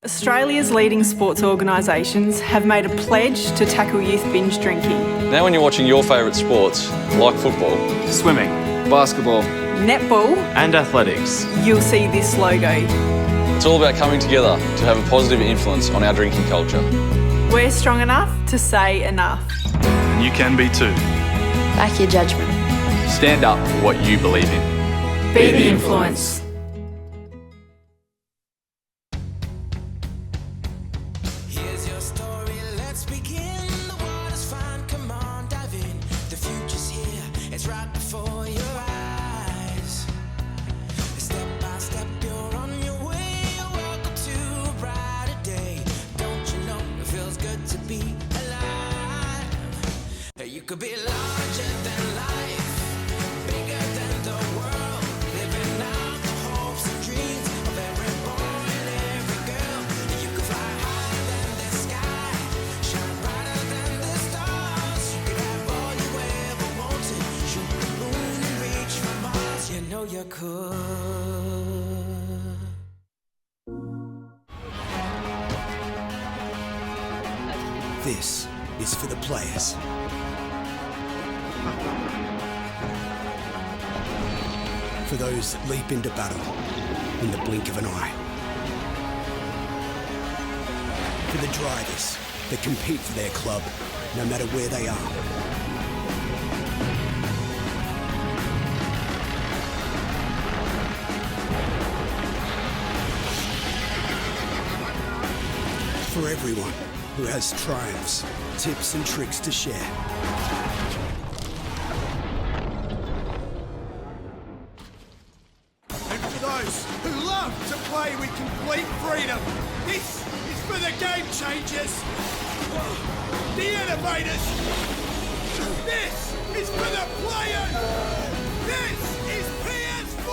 Australia's leading sports organisations have made a pledge to tackle youth binge drinking. Now when you're watching your favourite sports, like football, swimming, basketball, netball and athletics, you'll see this logo. It's all about coming together to have a positive influence on our drinking culture. We're strong enough to say enough. And you can be too. Back your judgment. Stand up for what you believe in. Be the influence. Here's your story, let's begin. The water's fine, come on, dive in. The future's here, it's right before your eyes. Step by step, you're on your way. Welcome to a brighter day. Don't you know it feels good to be alive? You could be larger than life, bigger than the world, living out the hopes and dreams of every boy and every girl. You could fly higher than the sky, shine brighter than the stars. You could have all you ever wanted, shoot the moon and reach for Mars. You know you could. This is for the players. For those that leap into battle in the blink of an eye. For the drivers that compete for their club, no matter where they are. For everyone who has triumphs, tips and tricks to share. Those who love to play with complete freedom. This is for the game changers, the innovators. This is for the players. This is PS4.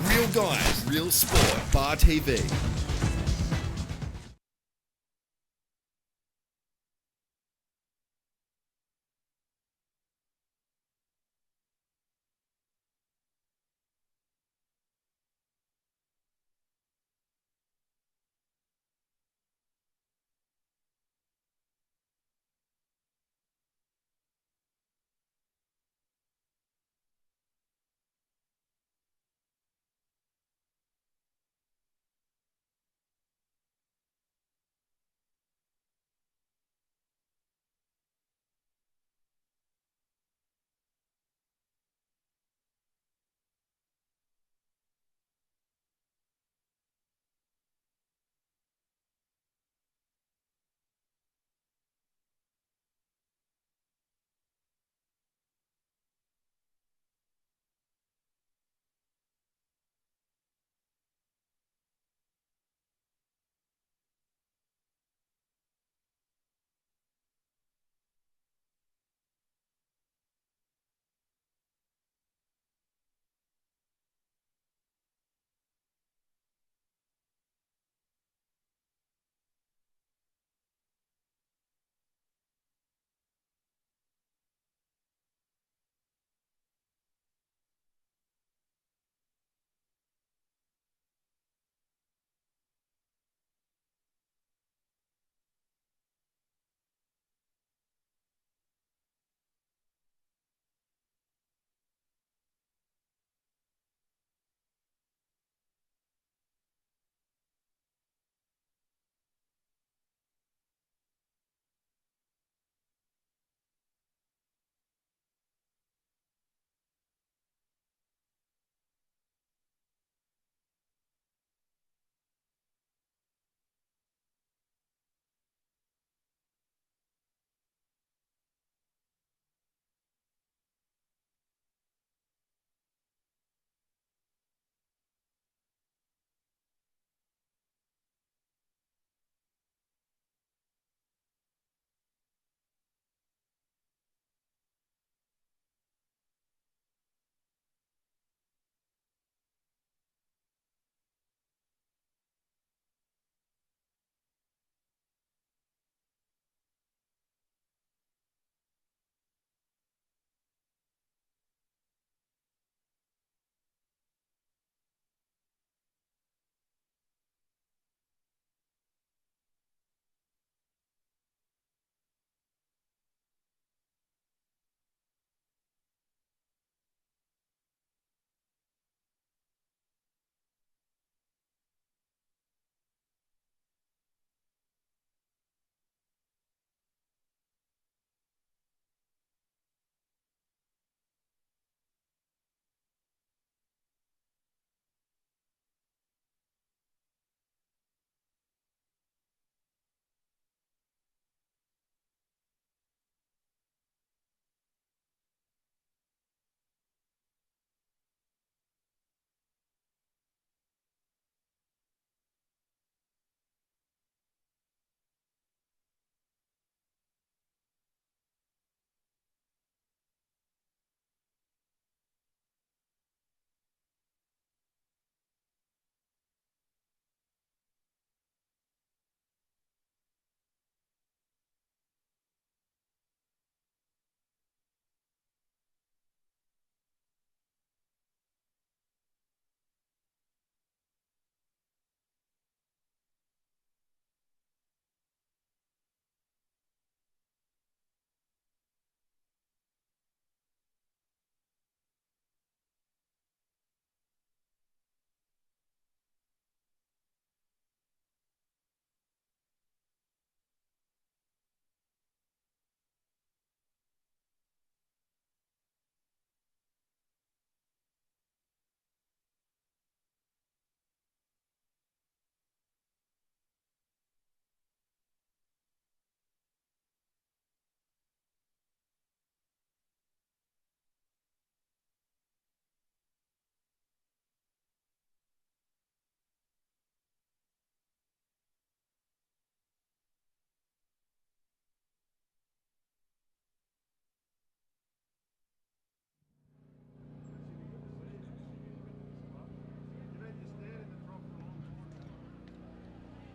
Real Guys, Real Sport, Bar TV.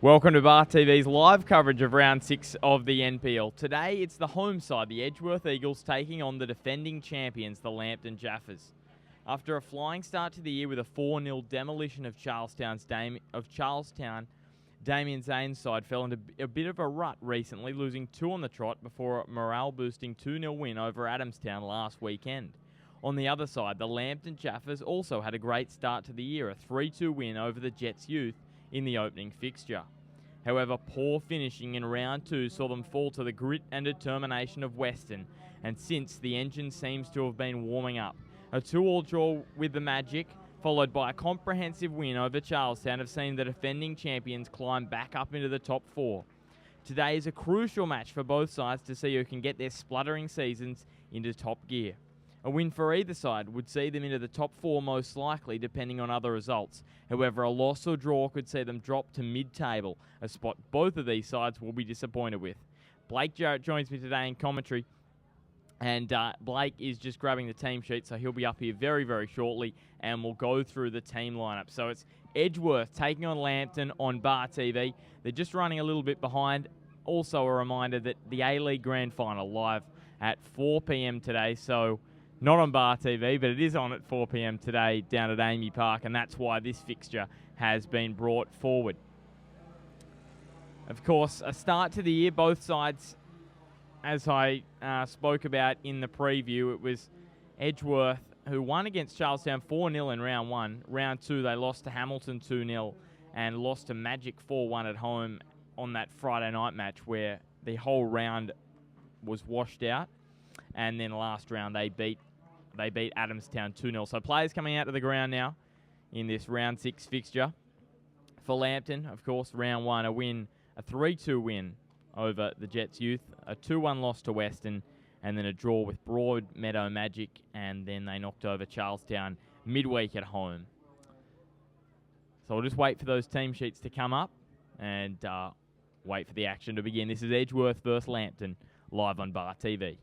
Welcome to Bar TV's live coverage of round 6 of the NPL. Today it's the home side, the Edgeworth Eagles, taking on the defending champions, the Lambton Jaffers. After a flying start to the year with a 4-0 demolition of Charlestown, Damien Zane's side fell into a bit of a rut recently, losing 2 on the trot before a morale-boosting 2-0 win over Adamstown last weekend. On the other side, the Lambton Jaffers also had a great start to the year, a 3-2 win over the Jets Youth in the opening fixture. However, poor finishing in round 2 saw them fall to the grit and determination of Western, and since the engine seems to have been warming up. A 2-2 draw with the Magic, followed by a comprehensive win over Charlestown, have seen the defending champions climb back up into the top 4. Today is a crucial match for both sides to see who can get their spluttering seasons into top gear. A win for either side would see them into the top 4 most likely, depending on other results. However, a loss or draw could see them drop to mid-table, a spot both of these sides will be disappointed with. Blake Jarrett joins me today in commentary, and Blake is just grabbing the team sheet, so he'll be up here very, very shortly, and we'll go through the team lineup. So it's Edgeworth taking on Lambton on Bar TV. They're just running a little bit behind. Also a reminder that the A-League Grand Final live at 4 p.m. today, so not on Bar TV, but it is on at 4 p.m. today down at Amy Park, and that's why this fixture has been brought forward. Of course, a start to the year, both sides, as I spoke about in the preview, it was Edgeworth who won against Charlestown 4-0 in round 1. Round 2, they lost to Hamilton 2-0 and lost to Magic 4-1 at home on that Friday night match where the whole round was washed out. And then last round, they beat Adamstown 2-0. So players coming out to the ground now in this round 6 fixture. For Lambton, of course, round 1, a 3-2 win over the Jets Youth, a 2-1 loss to Western, and then a draw with Broadmeadow Magic, and then they knocked over Charlestown midweek at home. So we'll just wait for those team sheets to come up and wait for the action to begin. This is Edgeworth versus Lambton, live on Bar TV.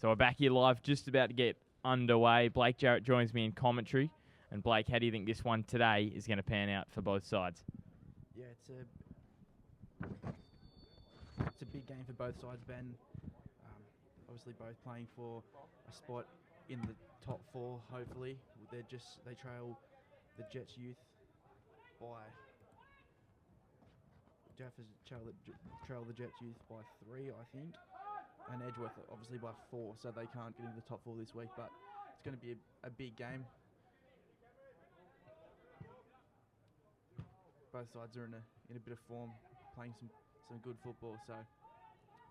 So we're back here live, just about to get underway. Blake Jarrett joins me in commentary. And Blake, how do you think this one today is going to pan out for both sides? Yeah, it's a big game for both sides, Ben. Obviously both playing for a spot in the top 4, hopefully. They trail the Jets Youth by Jaffers trail the Jets Youth by 3, I think. And Edgeworth obviously by 4, so they can't get into the top 4 this week, but it's going to be a big game. Both sides are in a bit of form, playing some good football, so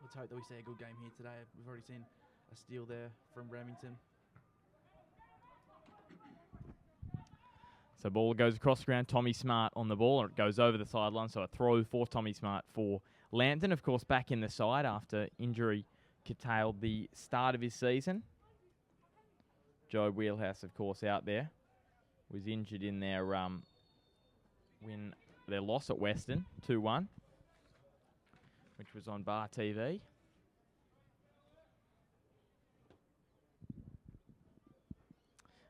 let's hope that we see a good game here today. We've already seen a steal there from Remington. So ball goes across the ground, Tommy Smart on the ball, and it goes over the sideline, so a throw for Tommy Smart for Lambton, of course, back in the side after injury curtailed the start of his season. Joe Wheelhouse, of course, out there. Was injured in their their loss at Western, 2-1, which was on Bar TV.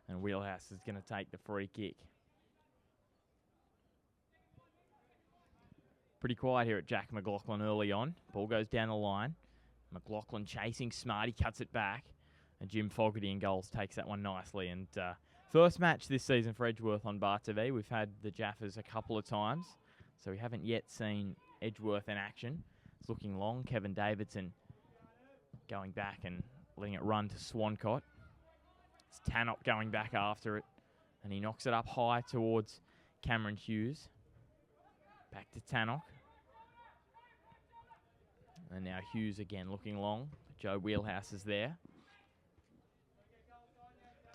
And Wheelhouse is going to take the free kick. Pretty quiet here at Jack McLaughlin early on. Ball goes down the line. McLaughlin chasing Smart. He cuts it back. And Jim Fogarty in goals takes that one nicely. And first match this season for Edgeworth on Bar TV. We've had the Jaffers a couple of times, so we haven't yet seen Edgeworth in action. It's looking long. Kevin Davidson going back and letting it run to Swancott. It's Tannock going back after it, and he knocks it up high towards Cameron Hughes. Back to Tannock. And now Hughes again looking long. Joe Wheelhouse is there.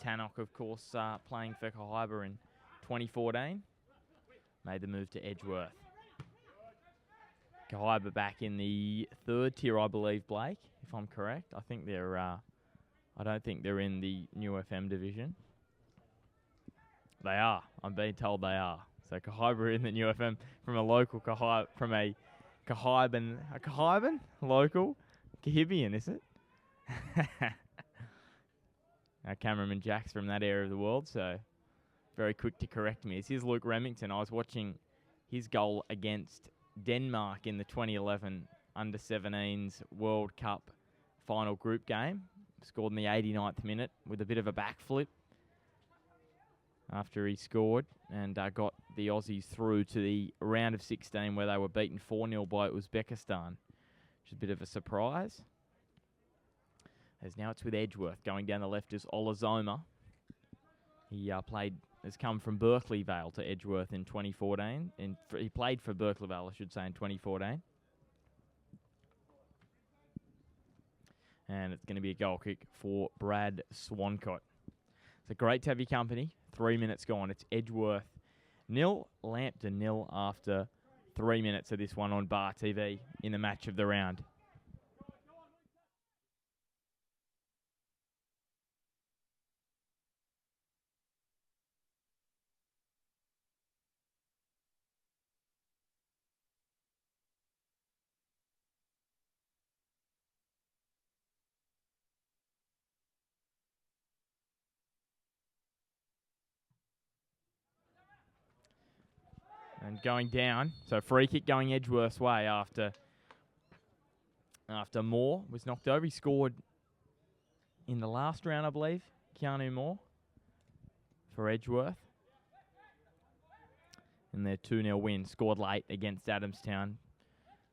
Tannock, of course, playing for Cohiba in 2014. Made the move to Edgeworth. Cohiba back in the third tier, I believe, Blake, if I'm correct. I think they're... I don't think they're in the new FM division. They are. I'm being told they are. So Cohiba are in the new FM from a local Cohiba, from a Cohiban local Cohibian, is it? Our cameraman Jack's from that area of the world, so very quick to correct me. Here's Luke Remington. I was watching his goal against Denmark in the 2011 Under-17s World Cup final group game. Scored in the 89th minute with a bit of a backflip after he scored and got the Aussies through to the round of 16 where they were beaten 4-0 by Uzbekistan, which is a bit of a surprise. As now it's with Edgeworth. Going down the left is Olazoma. He has come from Berkeley Vale to Edgeworth in 2014. And he played for Berkeley Vale, I should say, in 2014. And it's going to be a goal kick for Brad Swancott. So great to have your company. 3 minutes gone. It's Edgeworth 0, Lambton 0 after 3 minutes of this one on Bar TV in the match of the round. And going down, so free kick going Edgeworth's way after Moore was knocked over. He scored in the last round, I believe, Keanu Moore for Edgeworth. And their 2-0 win, scored late against Adamstown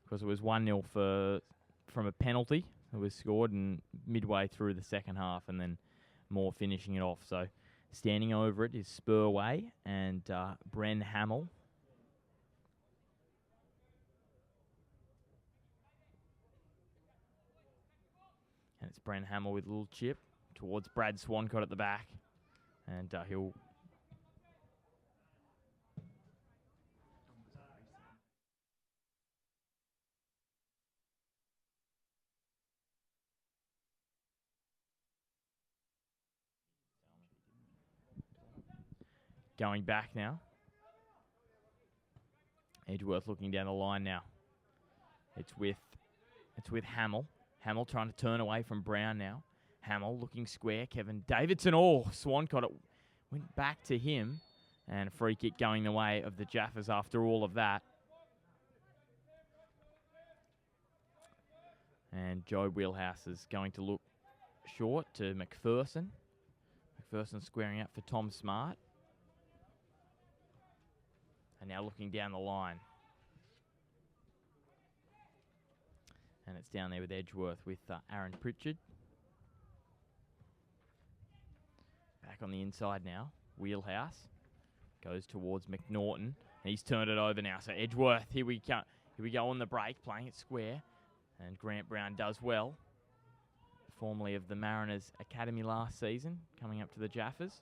because it was 1-0 from a penalty that was scored and midway through the second half, and then Moore finishing it off. So standing over it is Spurway and Bren Hamill. And it's Bren Hamill with a little chip towards Brad Swancott at the back. And he'll... Going back now. Edgeworth looking down the line now. It's with Hamill. Hamill trying to turn away from Brown now. Hamill looking square. Kevin Davidson. Oh, Swancott. It went back to him. And a free kick going the way of the Jaffers after all of that. And Joe Wheelhouse is going to look short to McPherson. McPherson squaring out for Tom Smart. And now looking down the line. And it's down there with Edgeworth with Aaron Pritchard. Back on the inside now. Wheelhouse goes towards McNaughton. And he's turned it over now. So Edgeworth, here we go on the break, playing it square. And Grant Brown does well. Formerly of the Mariners Academy last season, coming up to the Jaffers.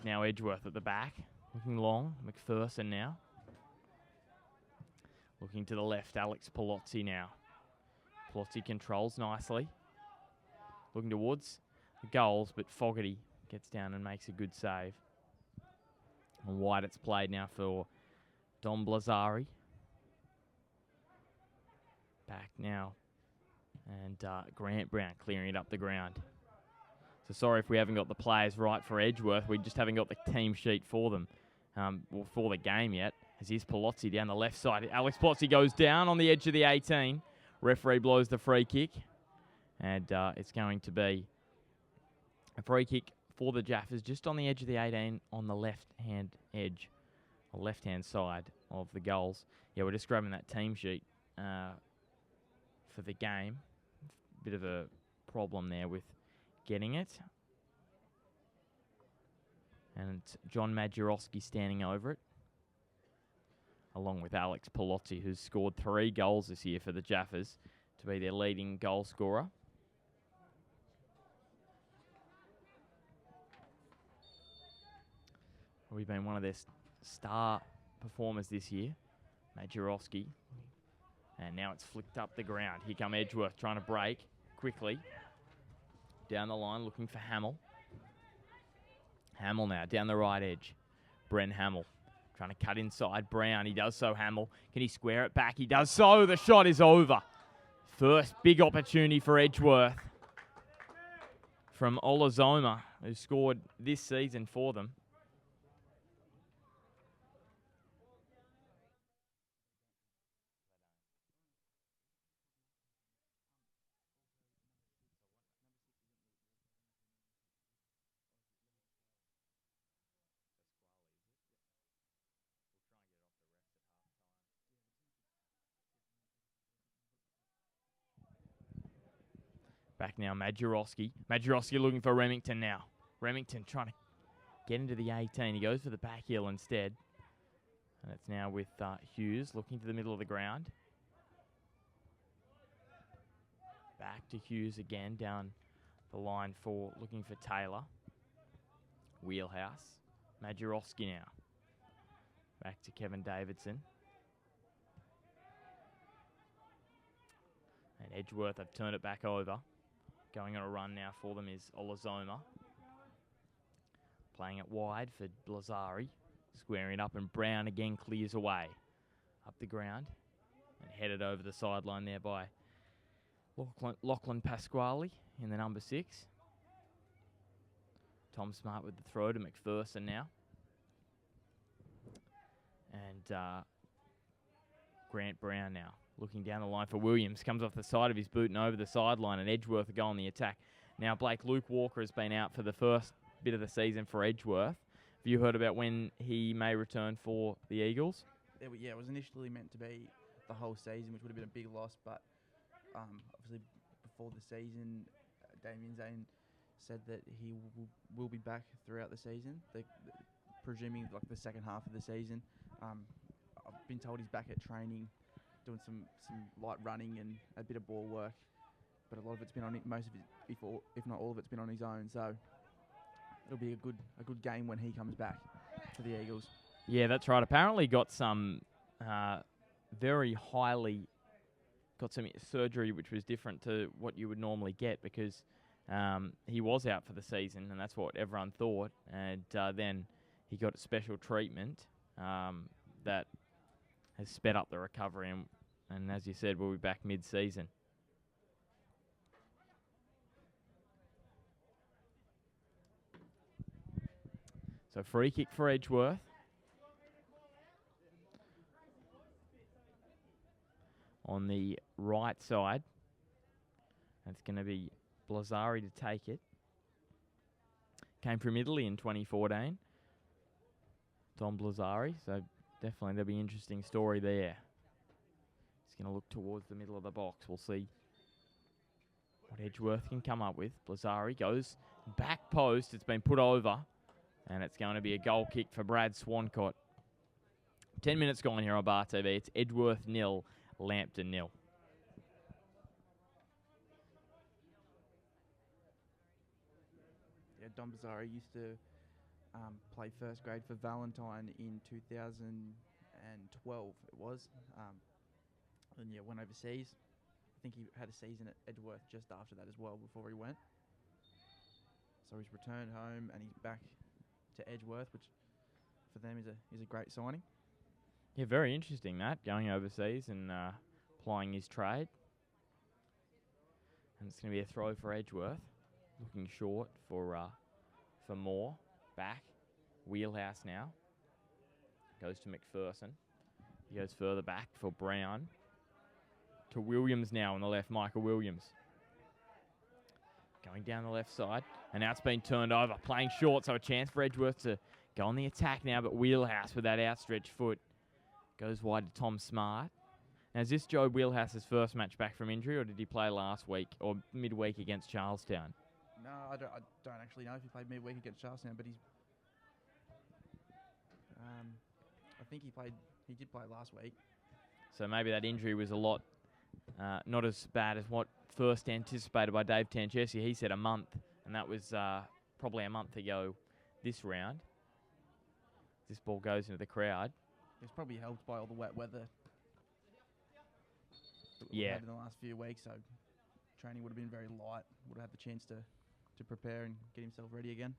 It's now Edgeworth at the back. Looking long. McPherson now. Looking to the left. Alex Palozzi now. Palozzi controls nicely. Looking towards the goals, but Fogarty gets down and makes a good save. And wide it's played now for Dom Blazari. Back now. And Grant Brown clearing it up the ground. So sorry if we haven't got the players right for Edgeworth. We just haven't got the team sheet for them, for the game yet. As here's Palozzi down the left side. Alex Palozzi goes down on the edge of the 18. Referee blows the free kick. And it's going to be a free kick for the Jaffers just on the edge of the 18 on the left-hand edge, or left-hand side of the goals. Yeah, we're just grabbing that team sheet for the game. Bit of a problem there with getting it. And it's John Majorowski standing over it, along with Alex Palozzi, who's scored 3 goals this year for the Jaffers to be their leading goal scorer. We've been one of their star performers this year, Majorowski. And now it's flicked up the ground. Here come Edgeworth trying to break quickly. Down the line looking for Hamill. Hamill now down the right edge. Bren Hamill trying to cut inside Brown. He does so, Hamill. Can he square it back? He does so. The shot is over. First big opportunity for Edgeworth from Olazoma, who scored this season for them. Back now, Majorowski. Majorowski looking for Remington now. Remington trying to get into the 18. He goes for the back heel instead. And it's now with Hughes looking to the middle of the ground. Back to Hughes again, down the line for looking for Taylor. Wheelhouse. Majorowski now. Back to Kevin Davidson. And Edgeworth have turned it back over. Going on a run now for them is Olazoma. Playing it wide for Blazari. Squaring it up, and Brown again clears away. Up the ground. And headed over the sideline there by Lachlan Pasquale in the number 6. Tom Smart with the throw to McPherson now. And Grant Brown now. Looking down the line for Williams. Comes off the side of his boot and over the sideline. And Edgeworth will go on the attack. Now, Luke Walker has been out for the first bit of the season for Edgeworth. Have you heard about when he may return for the Eagles? Yeah, it was initially meant to be the whole season, which would have been a big loss. But obviously, before the season, Damien Zane said that he will be back throughout the season. Presuming like the second half of the season. I've been told he's back at training, doing some light running and a bit of ball work, but a lot of it's been on most of it, if not all of it's been on his own. So it'll be a good game when he comes back for the Eagles. Yeah, that's right. Apparently got some very highly got some surgery which was different to what you would normally get, because he was out for the season and that's what everyone thought, and then he got special treatment that has sped up the recovery, and as you said, we'll be back mid-season. So free kick for Edgeworth. On the right side. That's going to be Blazari to take it. Came from Italy in 2014. Dom Blazari, so definitely there'll be an interesting story there. He's going to look towards the middle of the box. We'll see what Edgeworth can come up with. Blazari goes back post. It's been put over. And it's going to be a goal kick for Brad Swancott. 10 minutes gone here on Bar TV. It's Edgeworth 0, Lambton 0. Yeah, Dom Blazari used to played first grade for Valentine in 2012. It was, and yeah, went overseas. I think he had a season at Edgeworth just after that as well before he went. So he's returned home and he's back to Edgeworth, which for them is a great signing. Yeah, very interesting that, going overseas and plying his trade. And it's going to be a throw for Edgeworth. Looking short for Moore. Back. Wheelhouse now. Goes to McPherson. He goes further back for Brown. To Williams now on the left, Michael Williams. Going down the left side. And now it's been turned over. Playing short, so a chance for Edgeworth to go on the attack now, but Wheelhouse with that outstretched foot goes wide to Tom Smart. Now, is this Joe Wheelhouse's first match back from injury, or did he play last week or midweek against Charlestown? No, I don't actually know if he played midweek against Charlestown, but he's. I think he did play last week. So maybe that injury was a lot, not as bad as what first anticipated by Dave Tanchesi. He said a month, and that was probably a month ago this round. This ball goes into the crowd. It's probably helped by all the wet weather that we've Yeah. had in the last few weeks, so training would have been very light. Would have had the chance to prepare and get himself ready again.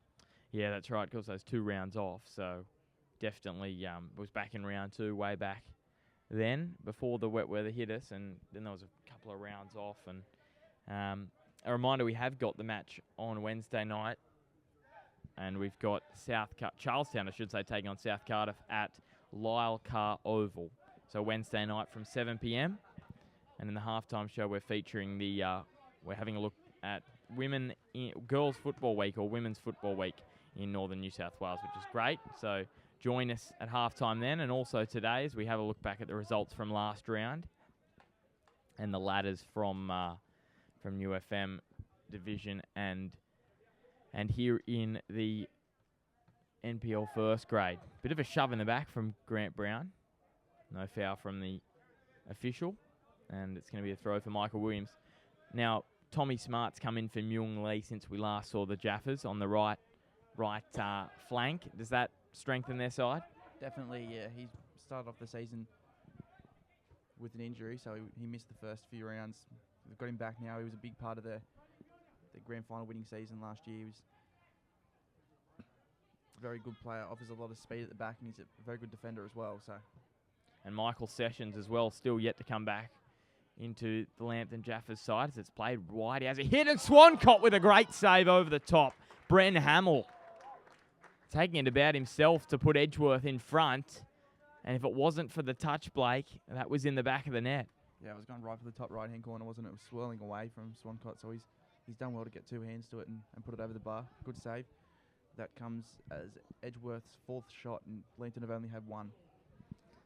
Yeah, that's right. Of course, those 2 rounds off, so definitely was back in round 2 way back then before the wet weather hit us, and then there was a couple of rounds off. And a reminder, we have got the match on Wednesday night, and we've got Charlestown, I should say, taking on South Cardiff at Lyle Carr Oval. So Wednesday night from 7 p.m. And in the halftime show, we're featuring we're having a look at Girls Football Week or Women's Football Week in Northern New South Wales, which is great. So join us at halftime then, and also today as we have a look back at the results from last round and the ladders from UFM division and here in the NPL first grade. Bit of a shove in the back from Grant Brown. No foul from the official, and it's going to be a throw for Michael Williams. Now, Tommy Smart's come in for Myung Lee since we last saw the Jaffers on the right flank. Does that strengthen their side? Definitely, yeah. He started off the season with an injury, so he missed the first few rounds. We've got him back now. He was a big part of the grand final winning season last year. He was a very good player, offers a lot of speed at the back, and he's a very good defender as well. So, and Michael Sessions as well, still yet to come back into the Lambton Jaffers side as it's played wide. He has a hit, and Swancott with a great save over the top. Bren Hamill taking it about himself to put Edgeworth in front. And if it wasn't for the touch, Blake, that was in the back of the net. Yeah, it was going right for the top right-hand corner, wasn't it? It was swirling away from Swancott, so he's done well to get 2 hands to it and put it over the bar. Good save. That comes as Edgeworth's 4th shot, and Lambton have only had 1.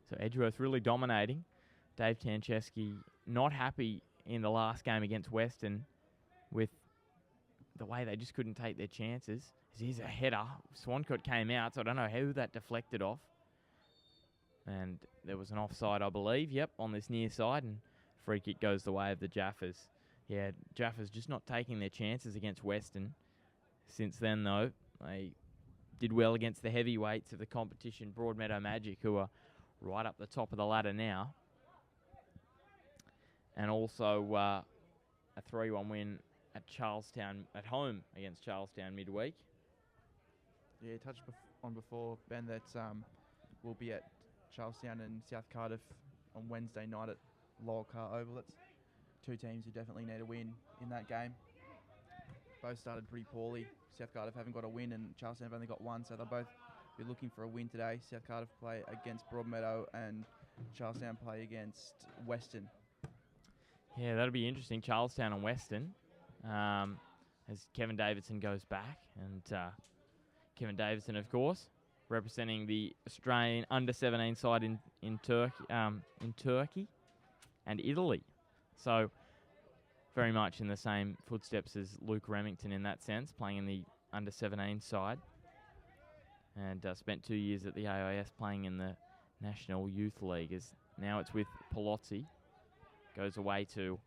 So Edgeworth really dominating. Dave Tanchesky not happy in the last game against Western with the way they just couldn't take their chances. Here's a header. Swancott came out, so I don't know how that deflected off. And there was an offside, I believe, on this near side, and free kick goes the way of the Jaffers. Yeah, Jaffers just not taking their chances against Western. Since then, though, they did well against the heavyweights of the competition, Broadmeadow Magic, who are right up the top of the ladder now. And also a 3-1 win at Charlestown, at home against Charlestown midweek. Yeah, touched on before, Ben, that we'll be at Charlestown and South Cardiff on Wednesday night at Lyle Carr Oval. That's 2 teams who definitely need a win in that game. Both started pretty poorly. South Cardiff haven't got a win, and Charlestown have only got 1, so they'll both be looking for a win today. South Cardiff play against Broadmeadow, and Charlestown play against Western. Yeah, that'll be interesting. Charlestown and Western, as Kevin Davidson goes back, and Kevin Davidson, of course, representing the Australian under-17 side in Turkey and Italy. So very much in the same footsteps as Luke Remington in that sense, playing in the under-17 side. And spent 2 years at the AIS playing in the National Youth League. Now it's with Palozzi. Goes away to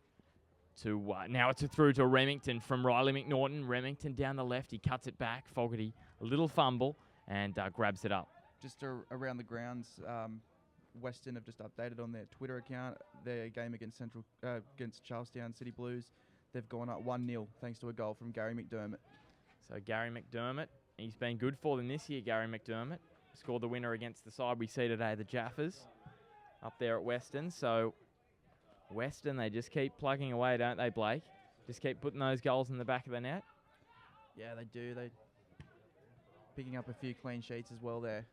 now it's through to Remington from Riley McNaughton. Remington down the left. He cuts it back. Fogarty, a little fumble. and grabs it up. Just around the grounds, Western have just updated on their Twitter account their game against against Charlestown City Blues. They've gone up 1-0 thanks to a goal from Gary McDermott. So Gary McDermott, he's been good for them this year, Gary McDermott. Scored the winner against the side we see today, the Jaffers, up there at Western. So Western, they just keep plugging away, don't they, Blake? Just keep putting those goals in the back of the net. Yeah, they do. They picking up a few clean sheets as well there.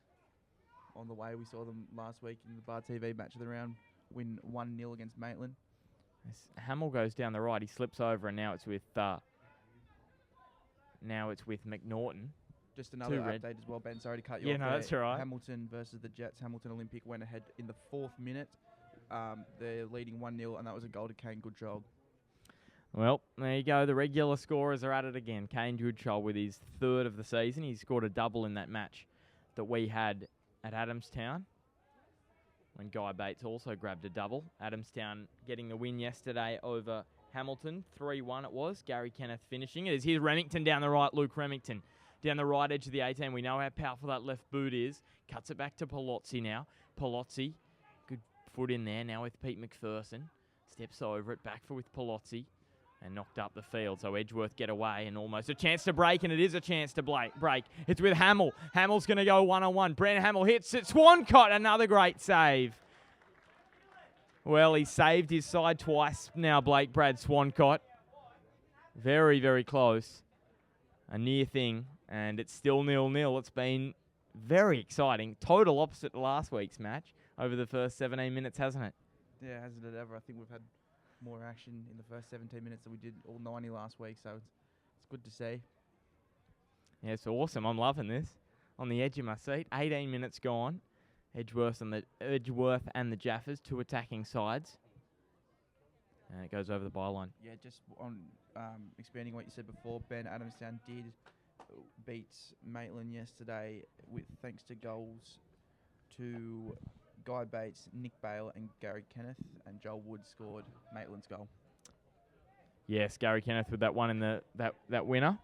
On the way, we saw them last week in the Bar TV match of the round win 1-0 against Maitland. As Hamill goes down the right, he slips over, and now it's with McNaughton. Just another update as well, Ben. Sorry to cut you off. Yeah, no, that's all right. Hamilton versus the Jets. Hamilton Olympic went ahead in the 4th minute. They're leading 1-0, and that was a goal to Kane Goodchild. Well, there you go. The regular scorers are at it again. Kane Goodchild with his 3rd of the season. He scored a double in that match that we had at Adamstown, when Guy Bates also grabbed a double. Adamstown getting the win yesterday over Hamilton. 3-1 it was. Gary Kenneth finishing it. Here's Remington down the right. Luke Remington down the right edge of the 18. We know how powerful that left boot is. Cuts it back to Palozzi now. Palozzi, good foot in there now with Pete McPherson. Steps over it, back for with Palozzi, and knocked up the field. So Edgeworth get away and almost a chance to break, and it is a chance to break. It's with Hamill. Hamill's going to go one-on-one. Brandon Hamill hits it. Swancott, another great save. Well, he saved his side twice now, Brad Swancott. Very, very close. A near thing, and it's still 0-0. It's been very exciting. Total opposite to last week's match over the first 17 minutes, hasn't it? Yeah, hasn't it ever? I think we've had more action in the first 17 minutes than we did all 90 last week, so it's good to see. Yeah, it's awesome. I'm loving this. On the edge of my seat. 18 minutes gone. Edgeworth and the Jaffers, 2 attacking sides. And it goes over the byline. Yeah, just on expanding what you said before, Ben, Adamstown did beat Maitland yesterday with thanks to goals to Guy Bates, Nick Bale and Gary Kenneth, and Joel Wood scored Maitland's goal. Yes, Gary Kenneth with that one in that winner.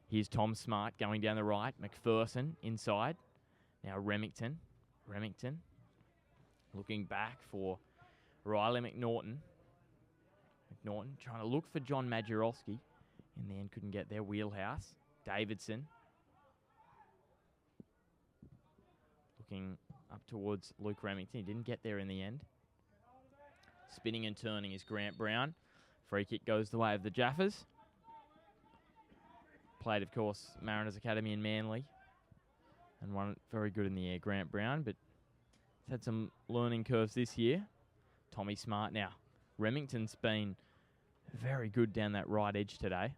Here's Tom Smart going down the right. McPherson inside. Now Remington. Looking back for Riley McNaughton. McNaughton trying to look for John Majorowski. In the end, couldn't get there. Wheelhouse. Davidson. Looking up towards Luke Remington. He didn't get there in the end. Spinning and turning is Grant Brown. Free kick goes the way of the Jaffers. Played, of course, Mariners Academy in Manly. And one very good in the air, Grant Brown, but he's had some learning curves this year. Tommy Smart now. Remington's been very good down that right edge today.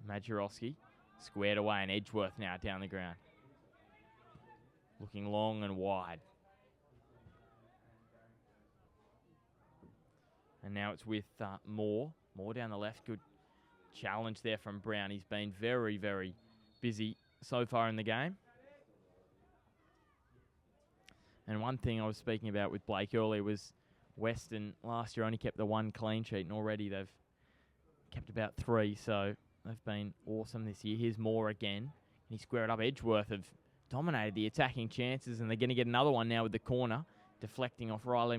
Majorowski squared away, and Edgeworth now down the ground. Looking long and wide. And now it's with Moore. Moore down the left. Good challenge there from Brown. He's been very, very busy so far in the game. And one thing I was speaking about with Blake earlier was Western last year only kept the 1 clean sheet, and already they've kept about 3, so they've been awesome this year. Here's Moore again. And he squared up. Edgeworth have dominated the attacking chances, and they're going to get another one now with the corner. Deflecting off Riley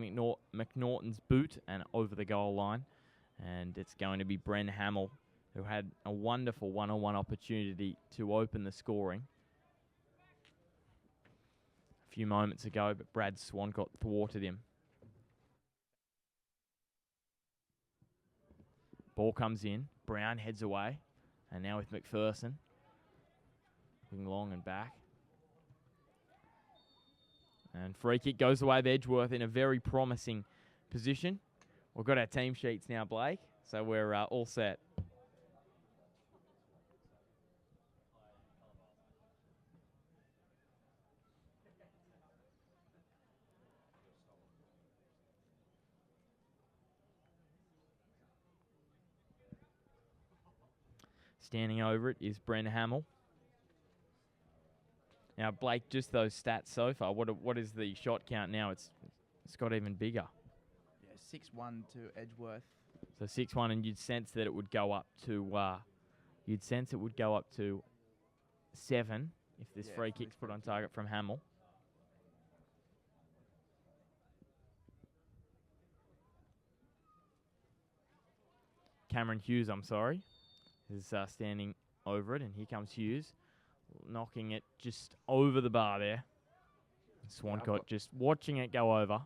McNaughton's boot and over the goal line. And it's going to be Bren Hamill, who had a wonderful one-on-one opportunity to open the scoring a few moments ago, but Brad Swancott thwarted him. Ball comes in. Brown heads away. And now with McPherson. Looking long and back. And free kick goes the way of Edgeworth in a very promising position. We've got our team sheets now, Blake, so we're all set. Standing over it is Bren Hamill. Now, Blake, just those stats so far. What is the shot count now? It's got even bigger. Yeah, 6-1 to Edgeworth. So 6-1, and you'd sense that it would go up to. You'd sense it would go up to 7 if this free kick's put on target from Hamill. Cameron Hughes, I'm sorry, is standing over it, and here comes Hughes, knocking it just over the bar there. Swancott just watching it go over.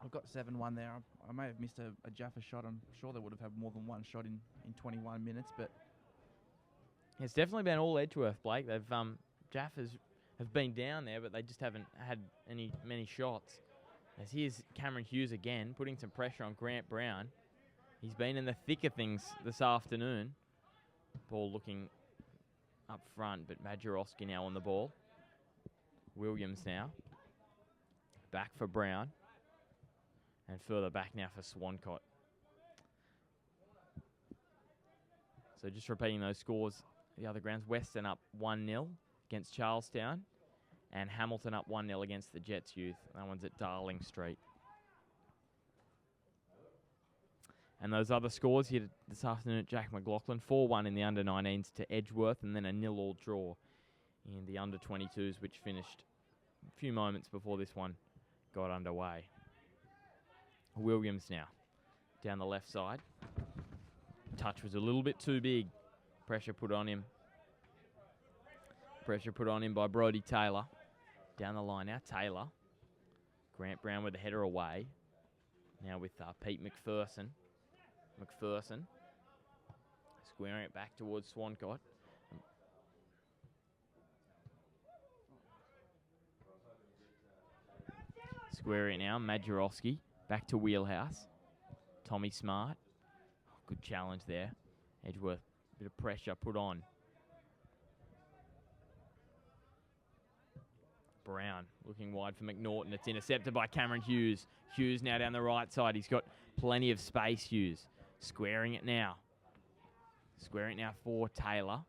I've got 7-1 there. I may have missed a Jaffa shot. I'm sure they would have had more than one shot in 21 minutes, but It's definitely been all Edgeworth, Blake. They've Jaffas have been down there, but they just haven't had many shots. As here's Cameron Hughes again, putting some pressure on Grant Brown. He's been in the thick of things this afternoon. Ball looking up front, but Majorowski now on the ball. Williams now. Back for Brown. And further back now for Swancott. So just repeating those scores, the other grounds. Western up 1-0 against Charlestown. And Hamilton up 1-0 against the Jets Youth. That one's at Darling Street. And those other scores here this afternoon at Jack McLaughlin. 4-1 in the under-19s to Edgeworth, and then a 0-0 draw in the under-22s, which finished a few moments before this one got underway. Williams now down the left side. Touch was a little bit too big. Pressure put on him. Pressure put on him by Brodie Taylor. Down the line now, Taylor. Grant Brown with the header away. Now with Pete McPherson. McPherson squaring it back towards Swancott. Squaring it now, Majorowski. Back to Wheelhouse. Tommy Smart. Good challenge there. Edgeworth, bit of pressure put on. Brown looking wide for McNaughton. It's intercepted by Cameron Hughes. Hughes now down the right side. He's got plenty of space, Hughes. Squaring it now. Squaring it now for Taylor.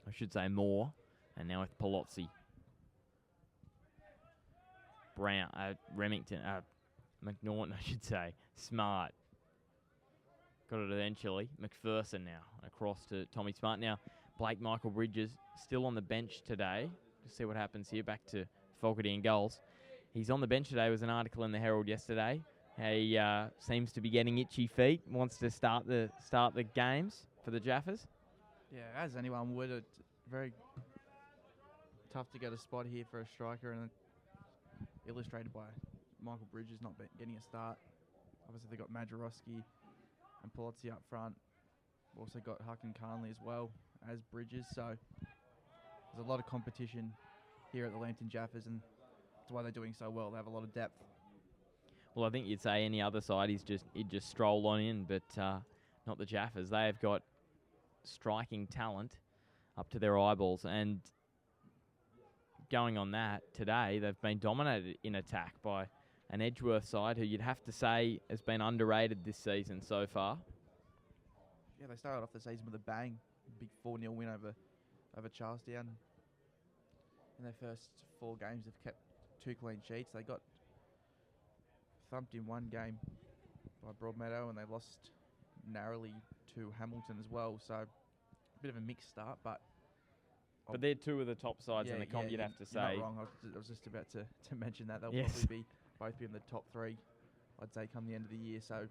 I should say more. And now with Palozzi. Brown, Remington, McNaughton, I should say. Smart. Got it eventually. McPherson now across to Tommy Smart. Now, Blake Michael Bridges still on the bench today. Just see what happens here. Back to Fogarty and goals. He's on the bench today. There was an article in the Herald yesterday. He seems to be getting itchy feet. Wants to start the games for the Jaffas. yeah, as anyone would, it's very tough to get a spot here for a striker, and illustrated by Michael Bridges not getting a start. Obviously, they've got Majorowski and Palozzi up front. Also got Hucken Carnley as well as Bridges, so there's a lot of competition here at the Lambton Jaffas, and that's why they're doing so well. They have a lot of depth. Well, I think you'd say any other side, he'd just stroll on in, but not the Jaffas. They have got striking talent up to their eyeballs, and going on that today, they've been dominated in attack by an Edgeworth side who you'd have to say has been underrated this season so far. Yeah, they started off the season with a bang. Big 4-0 win over Charlestown. In their first 4 games, they've kept 2 clean sheets. They got thumped in one game by Broadmeadow, and they lost narrowly to Hamilton as well. So, a bit of a mixed start, but they're 2 of the top sides in the comp, you'd have to say. You're not wrong. I was just about to mention that. They'll Yes. probably both be in the top 3, I'd say, come the end of the year. So,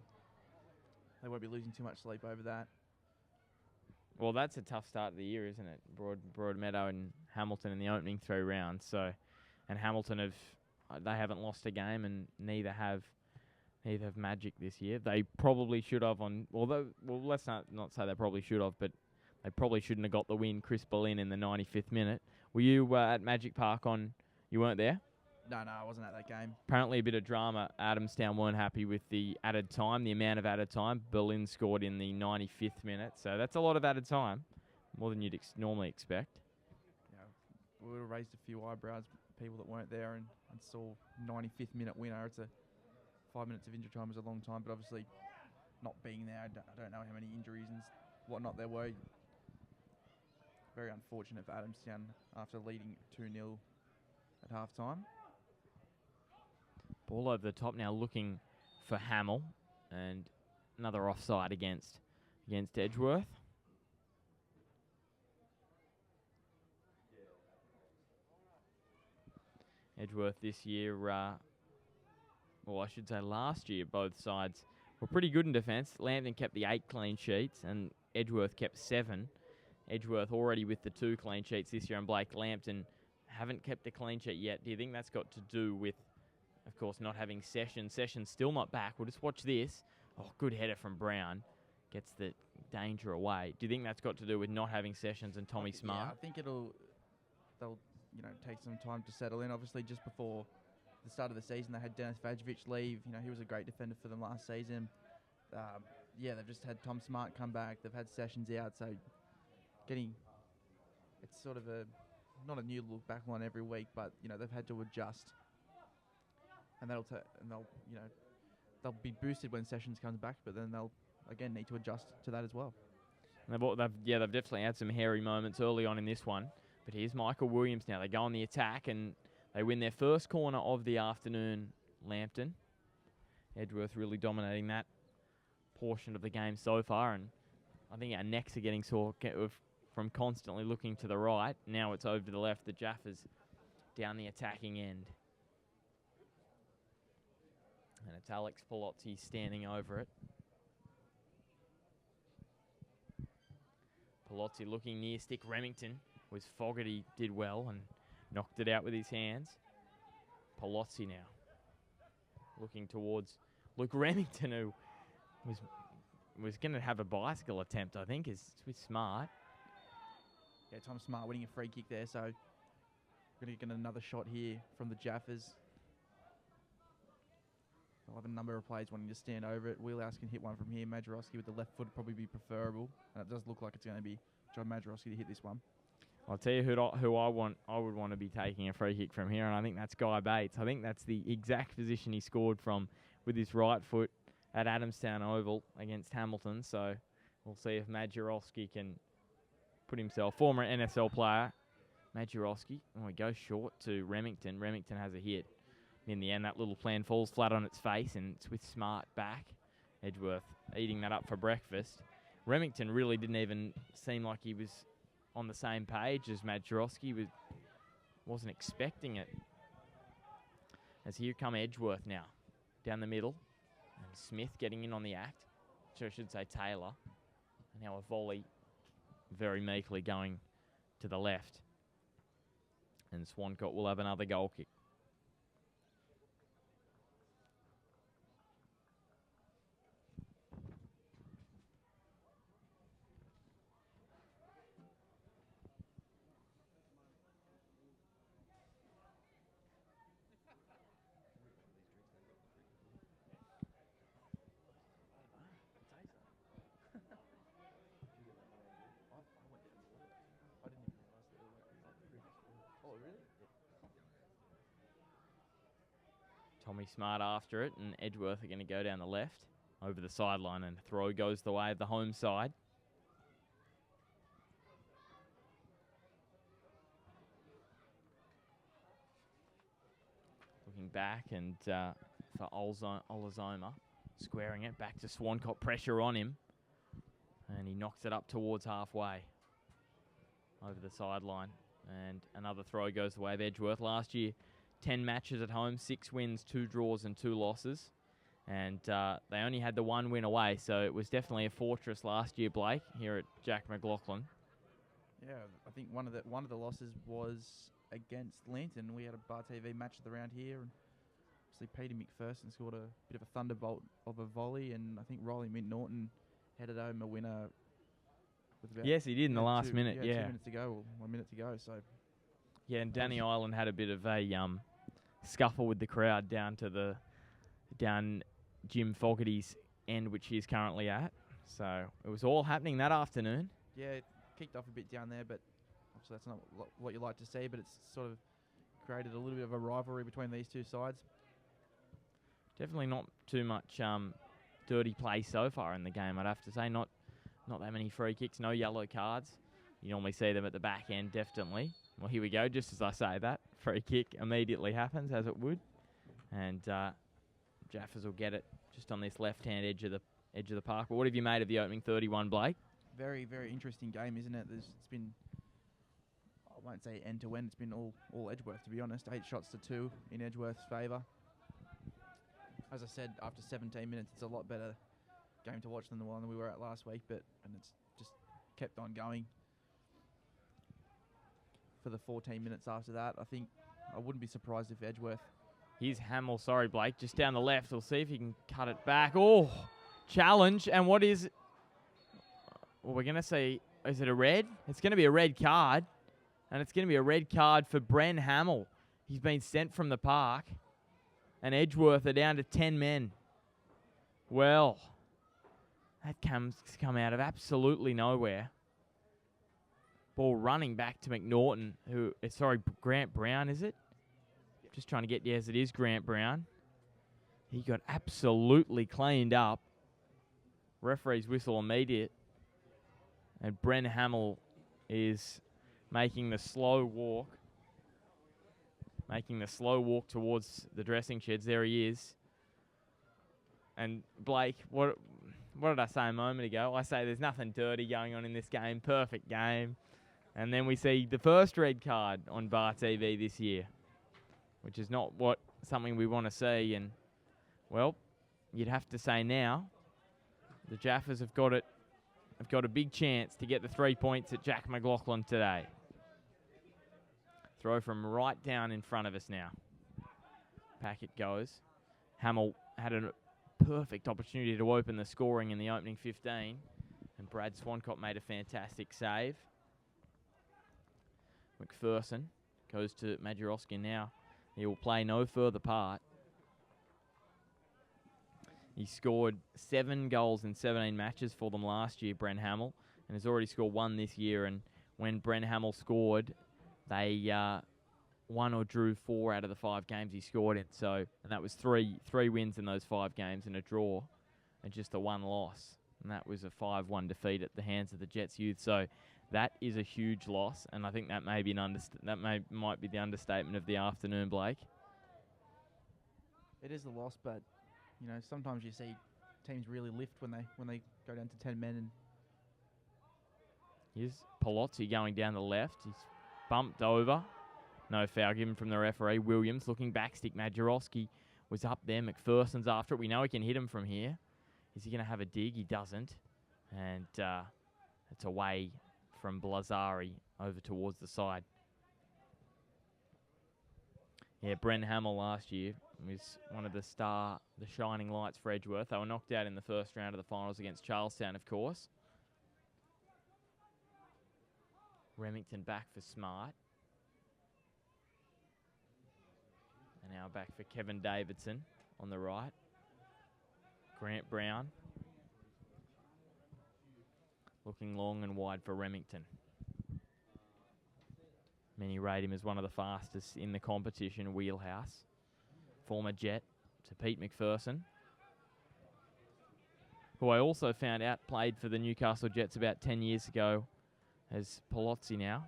they won't be losing too much sleep over that. Well, that's a tough start of the year, isn't it? Broadmeadow and Hamilton in the opening 3 rounds. So, and Hamilton they haven't lost a game, and neither have Magic this year. They probably should have let's not say they probably should have, but they probably shouldn't have got the win. Chris Boleyn in the 95th minute. Were you at Magic Park you weren't there? No, I wasn't at that game. Apparently a bit of drama. Adamstown weren't happy with the added time, the amount of added time. Berlin scored in the 95th minute, so that's a lot of added time, more than you'd normally expect. Yeah, we would have raised a few eyebrows, people that weren't there and saw 95th minute winner. It's 5 minutes of injury time is a long time, but obviously not being there, I don't know how many injuries and whatnot there were. Very unfortunate for Adamstown after leading 2-0 at half-time. Ball over the top now, looking for Hamill, and another offside against Edgeworth. Edgeworth this year, well, I should say last year, both sides were pretty good in defence. Lambton kept the 8 clean sheets, and Edgeworth kept 7. Edgeworth already with the 2 clean sheets this year, and Blake, Lambton haven't kept a clean sheet yet. Do you think that's got to do with, of course, not having Sessions? Sessions still not back. We'll just watch this. Oh, good header from Brown. Gets the danger away. Do you think that's got to do with not having Sessions and Tommy Smart? Yeah, I think they'll take some time to settle in. Obviously, just before the start of the season, they had Dennis Vajovic leave. He was a great defender for them last season. They've just had Tom Smart come back. They've had Sessions out, so it's sort of not a new look back line every week, but they've had to adjust, and they'll be boosted when Sessions comes back, but then they'll again need to adjust to that as well. They've definitely had some hairy moments early on in this one. But here's Michael Williams now. They go on the attack and they win their first corner of the afternoon, Lambton. Edgeworth really dominating that portion of the game so far, and I think our necks are getting sore from constantly looking to the right. Now it's over to the left. The Jaffers down the attacking end. And it's Alex Palozzi standing over it. Palozzi looking near stick. Remington was Fogarty, did well and knocked it out with his hands. Palozzi now looking towards Luke Remington, who was going to have a bicycle attempt, I think, is with Smart. Yeah, Tom Smart winning a free kick there, so we're going to get another shot here from the Jaffers. They'll have a number of players wanting to stand over it. Wheelhouse can hit one from here. Majorowski with the left foot would probably be preferable, and it does look like it's going to be John Majorowski to hit this one. I'll tell you who I would want to be taking a free kick from here, and I think that's Guy Bates. I think that's the exact position he scored from with his right foot at Adamstown Oval against Hamilton. So we'll see if Majorowski can put himself, former NSL player, Majorowski. Oh, he goes short to Remington. Remington has a hit. In the end, that little plan falls flat on its face, and it's with Smart back. Edgeworth eating that up for breakfast. Remington really didn't even seem like he was on the same page as Majorowski. Wasn't expecting it. As here come Edgeworth now, down the middle. And Smith getting in on the act. So I should say Taylor. And now a volley very meekly going to the left. And Swancott will have another goal kick. Tommy Smart after it, and Edgeworth are going to go down the left over the sideline, and the throw goes the way of the home side. Looking back, and for Olazoma, squaring it back to Swancott, pressure on him, and he knocks it up towards halfway over the sideline, and another throw goes the way of Edgeworth. Last year, 10 matches at home, 6 wins, 2 draws and 2 losses. And they only had the 1 win away, so it was definitely a fortress last year, Blake, here at Jack McLaughlin. Yeah, I think one of the losses was against Lambton. We had a Bar TV match at the round here, and obviously Peter McPherson scored a bit of a thunderbolt of a volley, and I think Riley Mint-Norton headed home a winner. Yes, he did in the last minute, 2 minutes to go, or 1 minute to go, so... Yeah, and Danny Island had a bit of a scuffle with the crowd down Jim Fogarty's end, which he's currently at. So it was all happening that afternoon. Yeah, it kicked off a bit down there, but obviously that's not what you like to see, but it's sort of created a little bit of a rivalry between these two sides. Definitely not too much dirty play so far in the game, I'd have to say. Not not that many free kicks, no yellow cards. You normally see them at the back end, definitely. Well, here we go. Just as I say that, free kick immediately happens, as it would. And Jaffers will get it just on this left-hand edge of the park. But what have you made of the opening 31, Blake? Very, very interesting game, isn't it? It's been, I won't say end-to-end, it's been all Edgeworth, to be honest. 8 shots to 2 in Edgeworth's favour. As I said, after 17 minutes, it's a lot better game to watch than the one we were at last week, and it's just kept on going. For the 14 minutes after that, I wouldn't be surprised if Edgeworth. Here's Hamill, sorry, Blake, just down the left. We'll see if he can cut it back. Oh, challenge, and what is... Well, we're going to see, is it a red? It's going to be a red card, and it's going to be a red card for Bren Hamill. He's been sent from the park, and Edgeworth are down to 10 men. Well, that come out of absolutely nowhere. Ball running back to McNaughton, Grant Brown, is it? Just trying to get, yes, it is Grant Brown. He got absolutely cleaned up. Referee's whistle immediate. And Bren Hamill is making the slow walk. Towards the dressing sheds. There he is. And Blake, what did I say a moment ago? I say there's nothing dirty going on in this game. Perfect game. And then we see the first red card on Bar TV this year, which is not something we want to see. And, well, you'd have to say now the Jaffers have got a big chance to get the 3 points at Jack McLaughlin today. Throw from right down in front of us now. Packet goes. Hamill had a perfect opportunity to open the scoring in the opening 15, and Brad Swancott made a fantastic save. McPherson goes to Majorowski now. He will play no further part. He scored 7 goals in 17 matches for them last year, Bren Hamill, and has already scored 1 this year. And when Bren Hamill scored, they won or drew 4 out of the 5 games he scored in. And that was three wins in those 5 games and a draw, and just the 1 loss. And that was a 5-1 defeat at the hands of the Jets youth. So that is a huge loss, and I think that may be might be the understatement of the afternoon, Blake. It is a loss, but sometimes you see teams really lift when they go down to 10 men. And here's Palozzi going down the left. He's bumped over. No foul given from the referee. Williams looking back stick. Majorowski was up there. McPherson's after it. We know he can hit him from here. Is he going to have a dig? He doesn't. And it's away from Blazari over towards the side. Yeah, Bren Hamill last year was one of the shining lights for Edgeworth. They were knocked out in the first round of the finals against Charlestown, of course. Remington back for Smart. And now back for Kevin Davidson on the right. Grant Brown. Looking long and wide for Remington. Many rate him as one of the fastest in the competition, Wheelhouse. Former Jet to Pete McPherson, who I also found out played for the Newcastle Jets about 10 years ago as Palozzi now.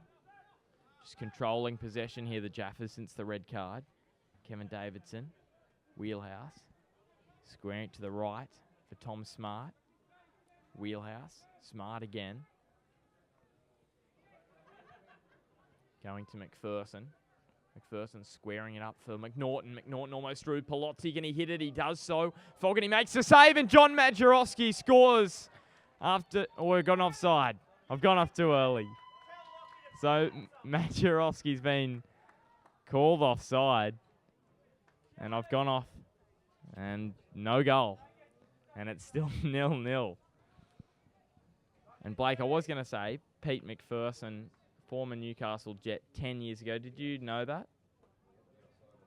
Just controlling possession here, the Jaffers, since the red card. Kevin Davidson, Wheelhouse. Squaring to the right for Tom Smart. Wheelhouse, Smart again. Going to McPherson. McPherson squaring it up for McNaughton. McNaughton almost through. Palozzi, can he hit it? He does so. Fogarty makes the save, and John Majorowski scores after... Oh, we've gone offside. I've gone off too early. So Majorowski's been called offside, and I've gone off, and no goal. And it's still 0-0. And Blake, I was going to say, Pete McPherson, former Newcastle Jet 10 years ago. Did you know that?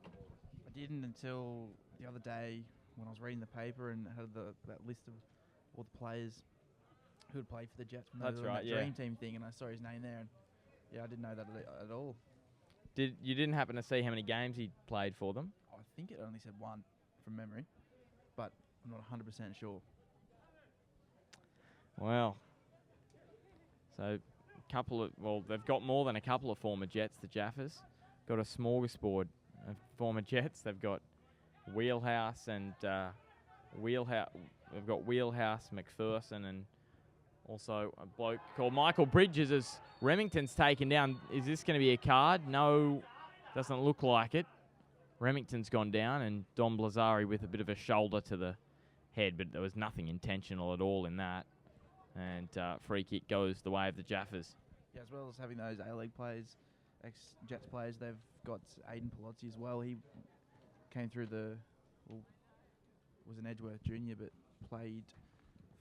I didn't until the other day when I was reading the paper and had that list of all the players who had played for the Jets. That's right, yeah. Dream Team thing, and I saw his name there, and yeah, I didn't know that at all. You didn't happen to see how many games he played for them? I think it only said 1 from memory, but I'm not 100% sure. Well, So they've got more than a couple of former Jets, the Jaffers. Got a smorgasbord of former Jets. They've got Wheelhouse and They've got Wheelhouse, McPherson, and also a bloke called Michael Bridges as Remington's taken down. Is this going to be a card? No, doesn't look like it. Remington's gone down, and Dom Blazari with a bit of a shoulder to the head, but there was nothing intentional at all in that. And free kick goes the way of the Jaffers. Yeah, as well as having those A-League players, ex-Jets players, they've got Aiden Palazzi as well. He came through was an Edgeworth junior, but played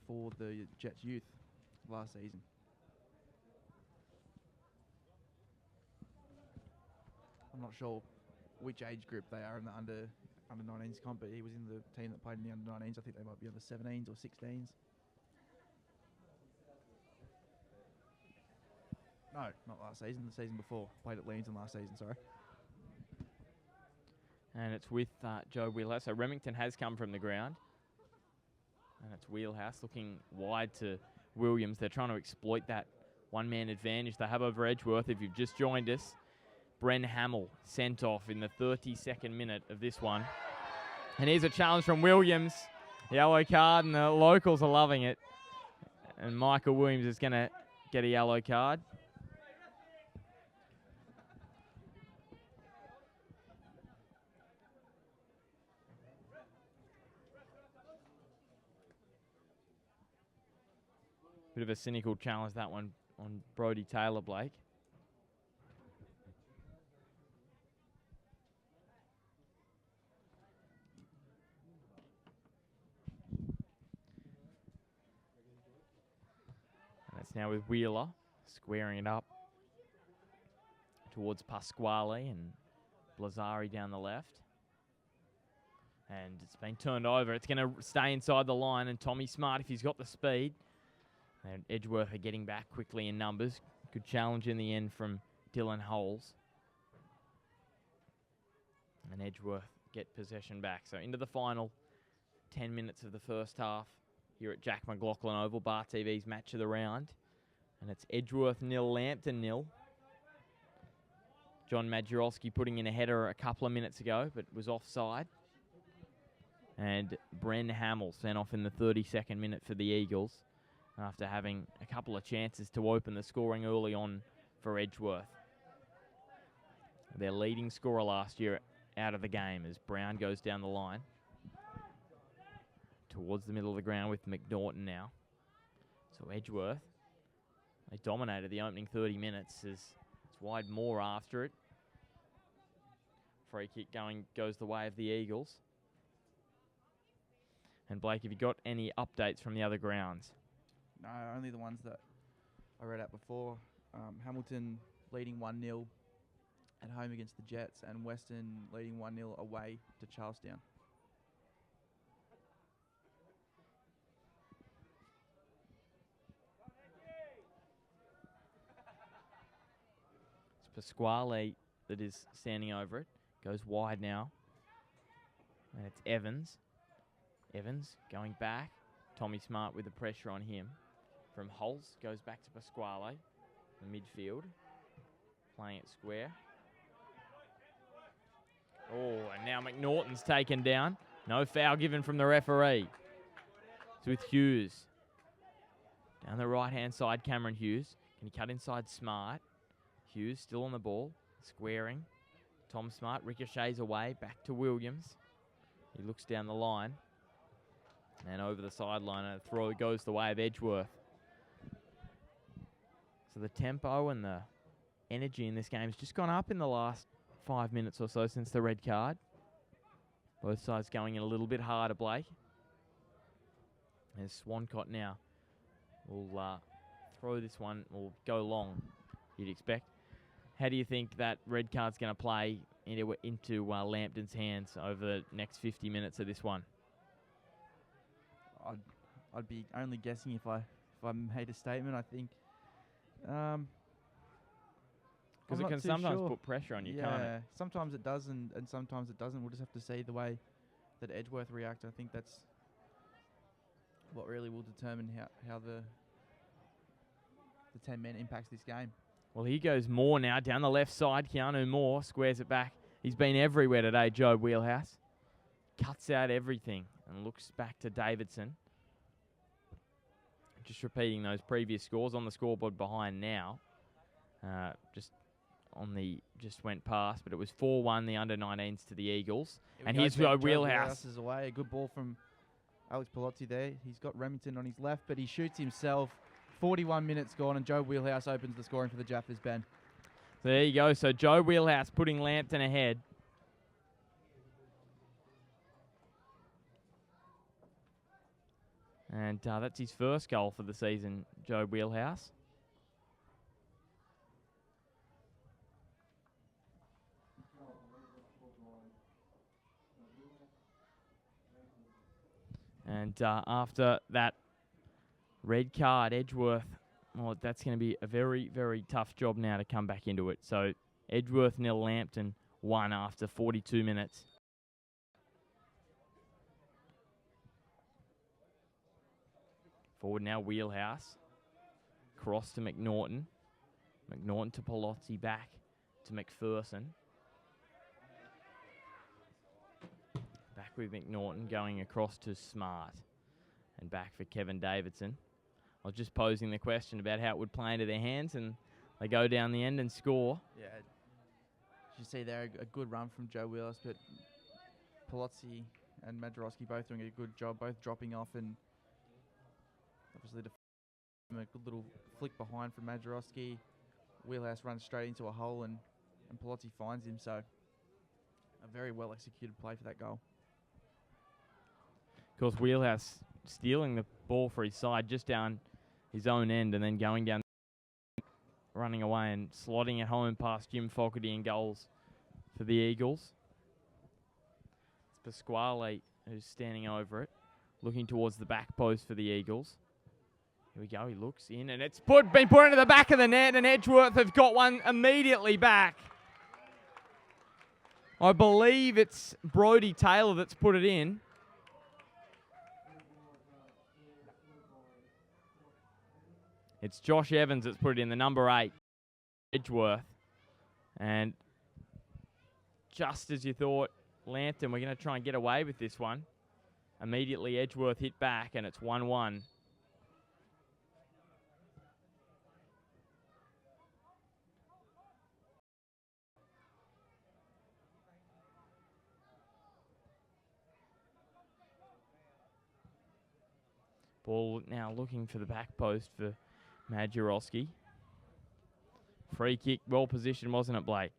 for the Jets youth last season. I'm not sure which age group they are in the under 19s comp, but he was in the team that played in the under 19s. I think they might be under 17s or 16s. No, not last season. The season before. Played at Lambton last season, sorry. And it's with Joe Wheelhouse. So Remington has come from the ground. And it's Wheelhouse looking wide to Williams. They're trying to exploit that one-man advantage they have over Edgeworth. If you've just joined us, Bren Hamill sent off in the 32nd minute of this one. And here's a challenge from Williams. Yellow card, and the locals are loving it. And Michael Williams is going to get a yellow card. Bit of a cynical challenge, that one, on Brodie Taylor-Blake. And it's now with Wheeler squaring it up towards Pasquale and Blazari down the left. And it's been turned over. It's going to stay inside the line, and Tommy Smart, if he's got the speed. And Edgeworth are getting back quickly in numbers. Good challenge in the end from Dylan Holes. And Edgeworth get possession back. So into the final 10 minutes of the first half here at Jack McLaughlin Oval, Bar TV's match of the round. And it's Edgeworth 0, Lambton 0. John Majorowski putting in a header a couple of minutes ago, but was offside. And Bren Hamill sent off in the 32nd minute for the Eagles, after having a couple of chances to open the scoring early on for Edgeworth. Their leading scorer last year out of the game as Brown goes down the line towards the middle of the ground with McNaughton now. So Edgeworth, they dominated the opening 30 minutes as it's wide more after it. Free kick goes the way of the Eagles. And Blake, have you got any updates from the other grounds? No, only the ones that I read out before. Hamilton leading 1-0 at home against the Jets, and Western leading 1-0 away to Charlestown. It's Pasquale that is standing over it. Goes wide now. And it's Evans. Evans going back. Tommy Smart with the pressure on him. From Holtz, goes back to Pasquale, the midfield, playing it square. Oh, and now McNaughton's taken down. No foul given from the referee. It's with Hughes. Down the right-hand side, Cameron Hughes. Can he cut inside Smart? Hughes still on the ball, squaring. Tom Smart ricochets away, back to Williams. He looks down the line. And over the sideline, and a throw goes the way of Edgeworth. So the tempo and the energy in this game has just gone up in the last 5 minutes or so since the red card. Both sides going in a little bit harder, Blake. As Swancott now will throw this one, will go long, you'd expect. How do you think that red card's going to play into Lambton's hands over the next 50 minutes of this one? I'd be only guessing if I made a statement. I think because it can sometimes put pressure on you, can't it? Sometimes it does, and sometimes it doesn't. We'll just have to see the way that Edgeworth react. I think that's what really will determine how the 10-man impacts this game. Well, here goes Moore now down the left side. Keanu Moore squares it back. He's been everywhere today, Joe Wheelhouse. Cuts out everything and looks back to Davidson. Just repeating those previous scores on the scoreboard behind now. Just went past, but it was 4-1 the under-19s to the Eagles. And here's Joe Wheelhouse. Is away. A good ball from Alex Palozzi there. He's got Remington on his left, but he shoots himself. 41 minutes gone, and Joe Wheelhouse opens the scoring for the Jaffers, Ben. There you go. So Joe Wheelhouse putting Lambton ahead. And that's his first goal for the season, Joe Wheelhouse. And after that red card, Edgeworth, well, that's going to be a very, very tough job now to come back into it. So Edgeworth 0, Lambton 1 after 42 minutes. Forward now, Wheelhouse. Cross to McNaughton. McNaughton to Palozzi, back to McPherson. Back with McNaughton, going across to Smart. And back for Kevin Davidson. I was just posing the question about how it would play into their hands, and they go down the end and score. Yeah, you see there a good run from Joe Wheelhouse, but Palozzi and Madrowski both doing a good job, both dropping off, and obviously a good little flick behind from Madrowski. Wheelhouse runs straight into a hole, and Palozzi finds him, so a very well executed play for that goal. Of course, Wheelhouse stealing the ball for his side just down his own end and then going down, running away and slotting it home past Jim Fogarty in goals for the Eagles. It's Pasquale who's standing over it, looking towards the back post for the Eagles. Here we go, he looks in, and it's been put into the back of the net, and Edgeworth have got one immediately back. I believe it's Brodie Taylor that's put it in. It's Josh Evans that's put it in, the number 8, Edgeworth. And just as you thought, Lambton, we're going to try and get away with this one. Immediately, Edgeworth hit back, and it's 1-1. Ball now looking for the back post for Madjurowski. Free kick, well positioned, wasn't it, Blake?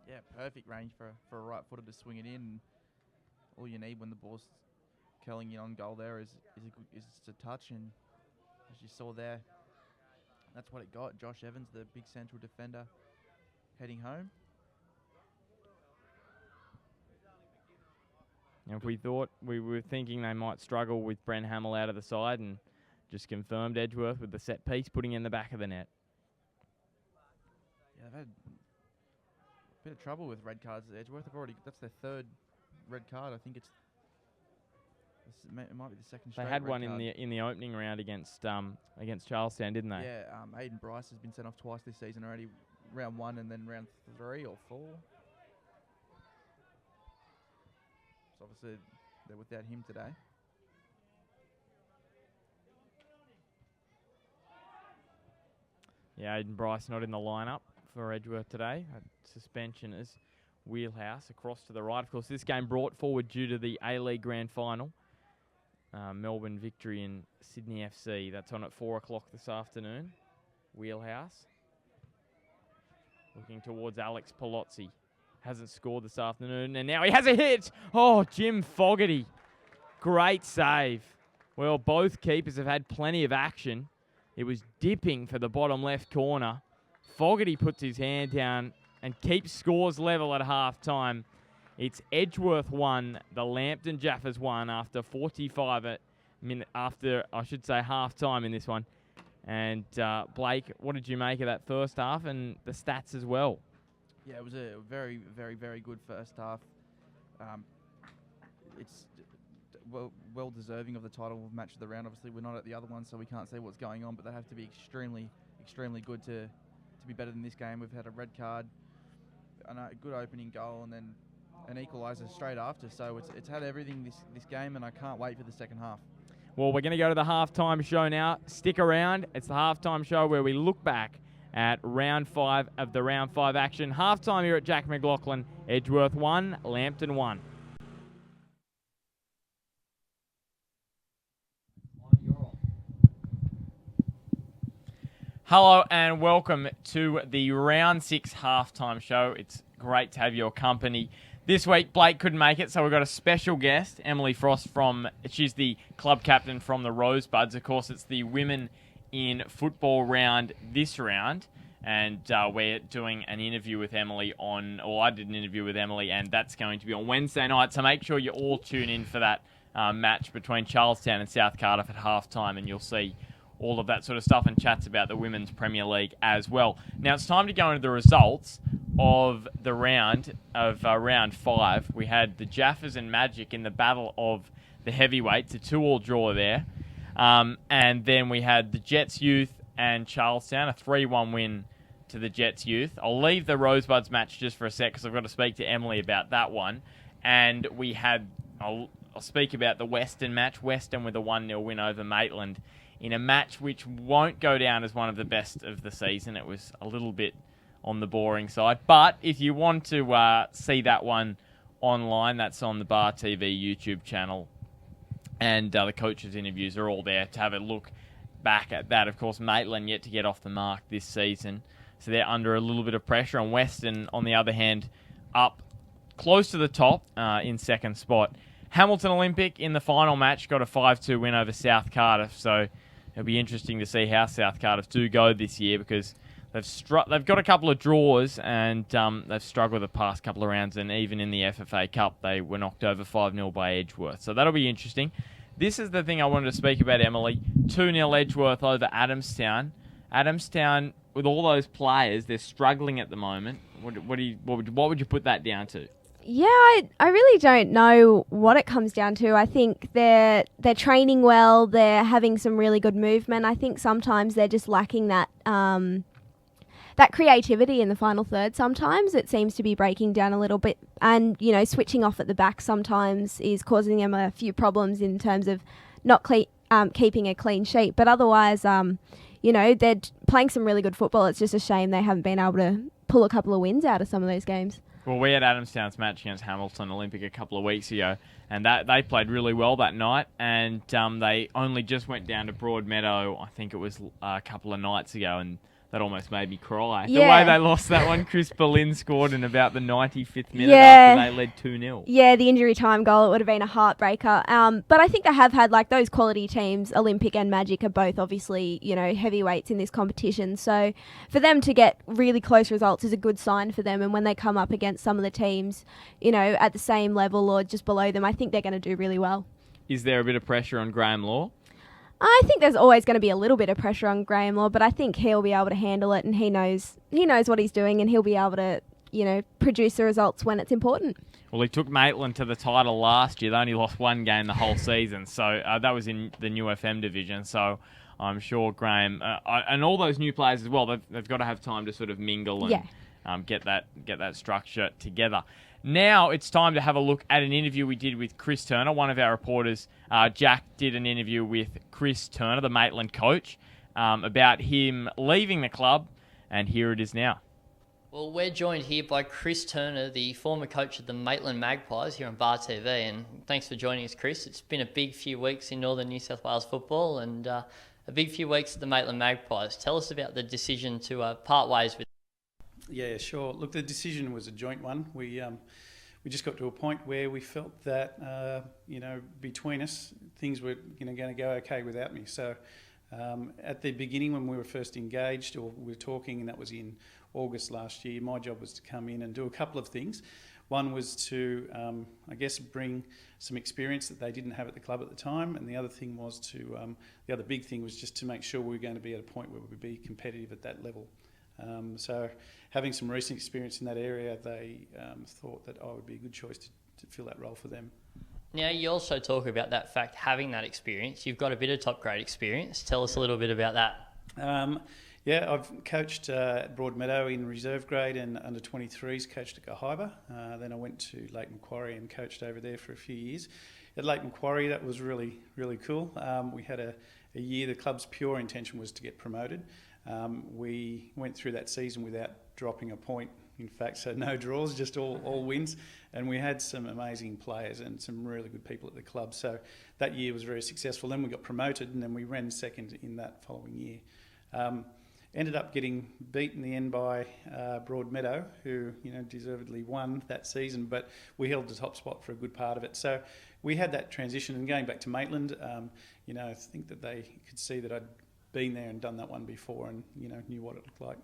Yeah, perfect range for a right-footer to swing it in. All you need when the ball's curling in on goal there is just a touch, and as you saw there, that's what it got. Josh Evans, the big central defender, heading home. And if we were thinking they might struggle with Brent Hamill out of the side, and just confirmed Edgeworth with the set piece, putting in the back of the net. Yeah, they've had a bit of trouble with red cards at Edgeworth. That's their third red card. I think it might be the second straight. They had red one card. in the opening round against Charlestown, didn't they? Yeah, Aiden Bryce has been sent off twice this season already. Round 1 and then round 3 or 4. So obviously they're without him today. Yeah, Aiden Bryce not in the lineup for Edgeworth today. A suspension is Wheelhouse across to the right. Of course, this game brought forward due to the A-League Grand Final. Melbourne victory in Sydney FC. That's on at 4 o'clock this afternoon. Wheelhouse looking towards Alex Palozzi. Hasn't scored this afternoon, and now he has a hit. Oh, Jim Fogarty. Great save. Well, both keepers have had plenty of action. It was dipping for the bottom left corner. Fogarty puts his hand down and keeps scores level at half-time. It's Edgeworth 1, the Lambton Jaffers 1 after 45 minutes, after, I should say, half-time in this one. And Blake, what did you make of that first half and the stats as well? Yeah, it was a very, very, very good first half. well deserving of the title of match of the round. Obviously, we're not at the other one, so we can't see what's going on. But they have to be extremely good to be better than this game. We've had a red card, and a good opening goal, and then an equaliser straight after. So it's had everything this game, and I can't wait for the second half. Well, we're going to go to the halftime show now. Stick around. It's the halftime show where we look back at round 5 of the round 5 action. Halftime here at Jack McLaughlin. Edgeworth 1, Lambton 1. Hello and welcome to the round 6 halftime show. It's great to have your company. This week, Blake couldn't make it, so we've got a special guest, Emily Frost she's the club captain from the Rosebuds. Of course, it's the women in football round this round, and we're doing an interview with Emily I did an interview with Emily, and that's going to be on Wednesday night, so make sure you all tune in for that match between Charlestown and South Cardiff at halftime, and you'll see all of that sort of stuff and chats about the Women's Premier League as well. Now, it's time to go into the results of the round round 5. We had the Jaffers and Magic in the battle of the heavyweights, a 2-2 draw there. And then we had the Jets Youth and Charlestown, a 3-1 win to the Jets Youth. I'll leave the Rosebuds match just for a sec because I've got to speak to Emily about that one. And we had, I'll speak about the Western match, Western with a 1-0 win over Maitland, in a match which won't go down as one of the best of the season. It was a little bit on the boring side. But if you want to see that one online, that's on the Bar TV YouTube channel. And the coaches' interviews are all there to have a look back at that. Of course, Maitland yet to get off the mark this season, so they're under a little bit of pressure. And Western, on the other hand, up close to the top in second spot. Hamilton Olympic in the final match got a 5-2 win over South Cardiff, so it'll be interesting to see how South Cardiff do go this year because they've got a couple of draws and they've struggled the past couple of rounds, and even in the FFA Cup they were knocked over 5-0 by Edgeworth. So that'll be interesting. This is the thing I wanted to speak about, Emily. 2-0 Edgeworth over Adamstown. Adamstown, with all those players, they're struggling at the moment. What would you put that down to? Yeah, I really don't know what it comes down to. I think they're training well. They're having some really good movement. I think sometimes they're just lacking that that creativity in the final third. Sometimes it seems to be breaking down a little bit, and switching off at the back sometimes is causing them a few problems in terms of not keeping a clean sheet. But otherwise, they're playing some really good football. It's just a shame they haven't been able to pull a couple of wins out of some of those games. Well, we had Adamstown's match against Hamilton Olympic a couple of weeks ago, and they played really well that night, and they only just went down to Broadmeadow, I think it was a couple of nights ago, and that almost made me cry. Yeah. The way they lost that one, Chris Berlin scored in about the 95th minute after they led 2-0. Yeah, the injury time goal, it would have been a heartbreaker. But I think they have had those quality teams. Olympic and Magic are both obviously, heavyweights in this competition. So for them to get really close results is a good sign for them. And when they come up against some of the teams, at the same level or just below them, I think they're going to do really well. Is there a bit of pressure on Graham Law? I think there's always going to be a little bit of pressure on Graham Law, but I think he'll be able to handle it, and he knows what he's doing, and he'll be able to, produce the results when it's important. Well, he took Maitland to the title last year. They only lost one game the whole season, so that was in the new FM division. So I'm sure Graham and all those new players as well, they've got to have time to sort of mingle and get that structure together. Now it's time to have a look at an interview we did with Chris Turner. One of our reporters, Jack, did an interview with Chris Turner, the Maitland coach, about him leaving the club, and here it is now. Well, we're joined here by Chris Turner, the former coach of the Maitland Magpies here on Bar TV, and thanks for joining us, Chris. It's been a big few weeks in northern New South Wales football and a big few weeks at the Maitland Magpies. Tell us about the decision to part ways with. Yeah, sure. Look, the decision was a joint one. We just got to a point where we felt that between us things were going to go okay without me. So at the beginning, when we were first engaged or we were talking, and that was in August last year, my job was to come in and do a couple of things. One was to bring some experience that they didn't have at the club at the time, and the other thing was the other big thing was just to make sure we were going to be at a point where we would be competitive at that level. So having some recent experience in that area, they thought that I would be a good choice to fill that role for them. Now, you also talk about that fact, having that experience. You've got a bit of top grade experience. Tell us a little bit about that. Yeah, I've coached at Broadmeadow in reserve grade and under 23s, coached at Gahiba. Then I went to Lake Macquarie and coached over there for a few years. At Lake Macquarie, that was really, really cool. We had a year, the club's pure intention was to get promoted. We went through that season without dropping a point. In fact, so no draws, just all wins. And we had some amazing players and some really good people at the club. So that year was very successful. Then we got promoted and then we ran second in that following year. Ended up getting beat in the end by Broadmeadow, who deservedly won that season, but we held the top spot for a good part of it. So we had that transition, and going back to Maitland, I think that they could see that I'd been there and done that one before, and knew what it looked like.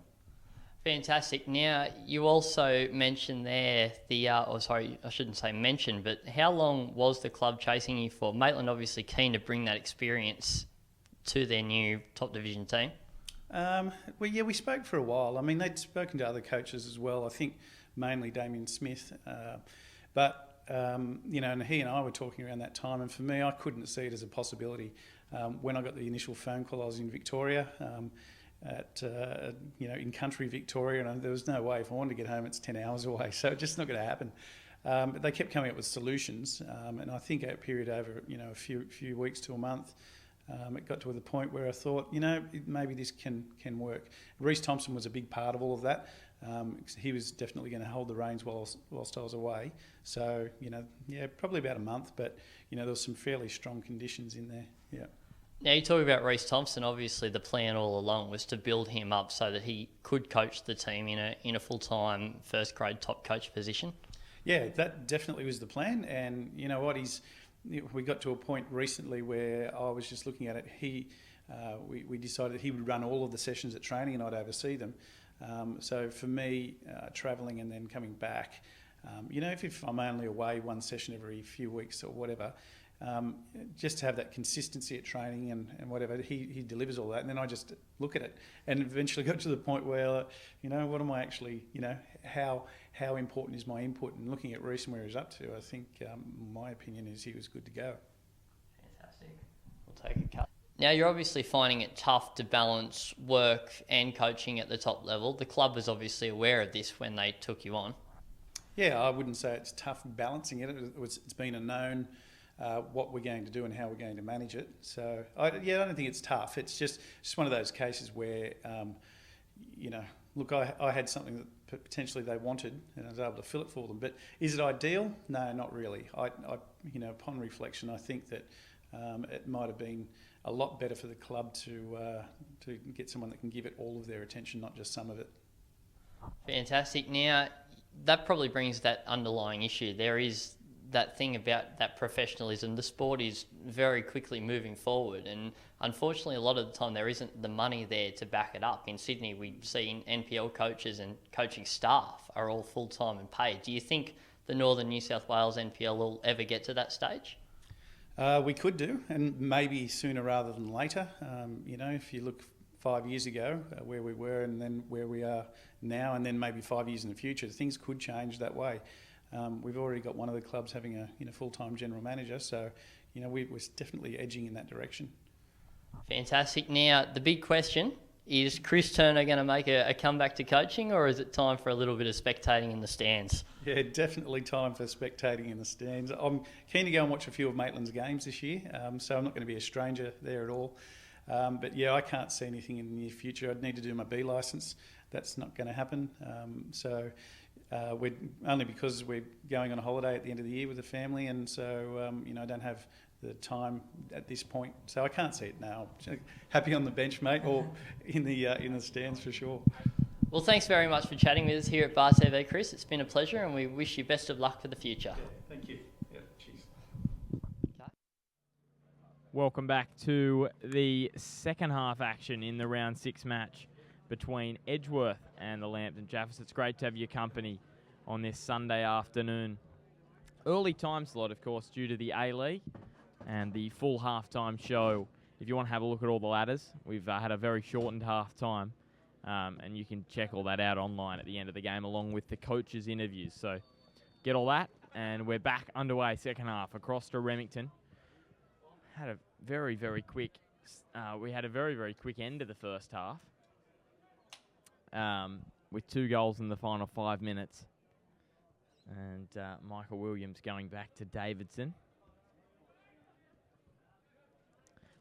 Fantastic. Now, you also mentioned there I shouldn't say mention, but how long was the club chasing you for? Maitland obviously keen to bring that experience to their new top division team. We spoke for a while. I mean, they'd spoken to other coaches as well. I think mainly Damien Smith, and he and I were talking around that time. And for me, I couldn't see it as a possibility. When I got the initial phone call, I was in Victoria, in country Victoria, and there was no way. If I wanted to get home, it's 10 hours away, so it's just not going to happen. But they kept coming up with solutions, and I think a period over a few weeks to a month. It got to the point where I thought, maybe this can work. Reece Thompson was a big part of all of that. He was definitely going to hold the reins whilst I was away. So, probably about a month, but, there was some fairly strong conditions in there, yeah. Now, you talk about Reece Thompson. Obviously, the plan all along was to build him up so that he could coach the team in a full-time first-grade top coach position. Yeah, that definitely was the plan. And you know what, we got to a point recently where I was just looking at it. We decided he would run all of the sessions at training and I'd oversee them. So for me, travelling and then coming back, if I'm only away one session every few weeks or whatever, just to have that consistency at training and whatever, he delivers all that, and then I just look at it, and eventually got to the point where, what am I actually, how important is my input? And looking at Reece and where he's up to, I think my opinion is he was good to go. Fantastic. We'll take a cut. Now, you're obviously finding it tough to balance work and coaching at the top level. The club was obviously aware of this when they took you on. Yeah, I wouldn't say it's tough balancing it. It's been a known what we're going to do and how we're going to manage it. So, I don't think it's tough. It's just one of those cases where, look, I had something that potentially they wanted and I was able to fill it for them. But is it ideal? No, not really. Upon reflection, I think that it might have been a lot better for the club to get someone that can give it all of their attention, not just some of it. Fantastic. Now, that probably brings that underlying issue. There is that thing about that professionalism. The sport is very quickly moving forward, and unfortunately a lot of the time there isn't the money there to back it up. In Sydney, we see NPL coaches and coaching staff are all full-time and paid. Do you think the Northern New South Wales NPL will ever get to that stage? We could do, and maybe sooner rather than later. If you look 5 years ago, where we were and then where we are now, and then maybe 5 years in the future, things could change that way. We've already got one of the clubs having a full-time general manager, so we're definitely edging in that direction. Fantastic. Now, the big question is Chris Turner going to make a comeback to coaching, or is it time for a little bit of spectating in the stands? Yeah, definitely time for spectating in the stands. I'm keen to go and watch a few of Maitland's games this year, so I'm not going to be a stranger there at all. But yeah, I can't see anything in the near future. I'd need to do my B licence. That's not going to happen. We're only because we're going on a holiday at the end of the year with the family, and so I don't have the time at this point, so I can't see it now. Happy on the bench, mate, or in the stands for sure. Well, thanks very much for chatting with us here at Bar TV, Chris. It's been a pleasure, and we wish you best of luck for the future. Yeah, thank you. Yeah, cheers. Okay. Welcome back to the second half action in the round 6 match between Edgeworth and the Lambton Jaffers. It's great to have your company on this Sunday afternoon. Early time slot, of course, due to the A-League and the full halftime show. If you want to have a look at all the ladders, we've had a very shortened halftime, and you can check all that out online at the end of the game along with the coaches' interviews. So get all that and we're back underway, second half, across to Remington. Had a very, very quick, we had a very, very quick end of the first half, with 2 goals in the final 5 minutes. And Michael Williams going back to Davidson.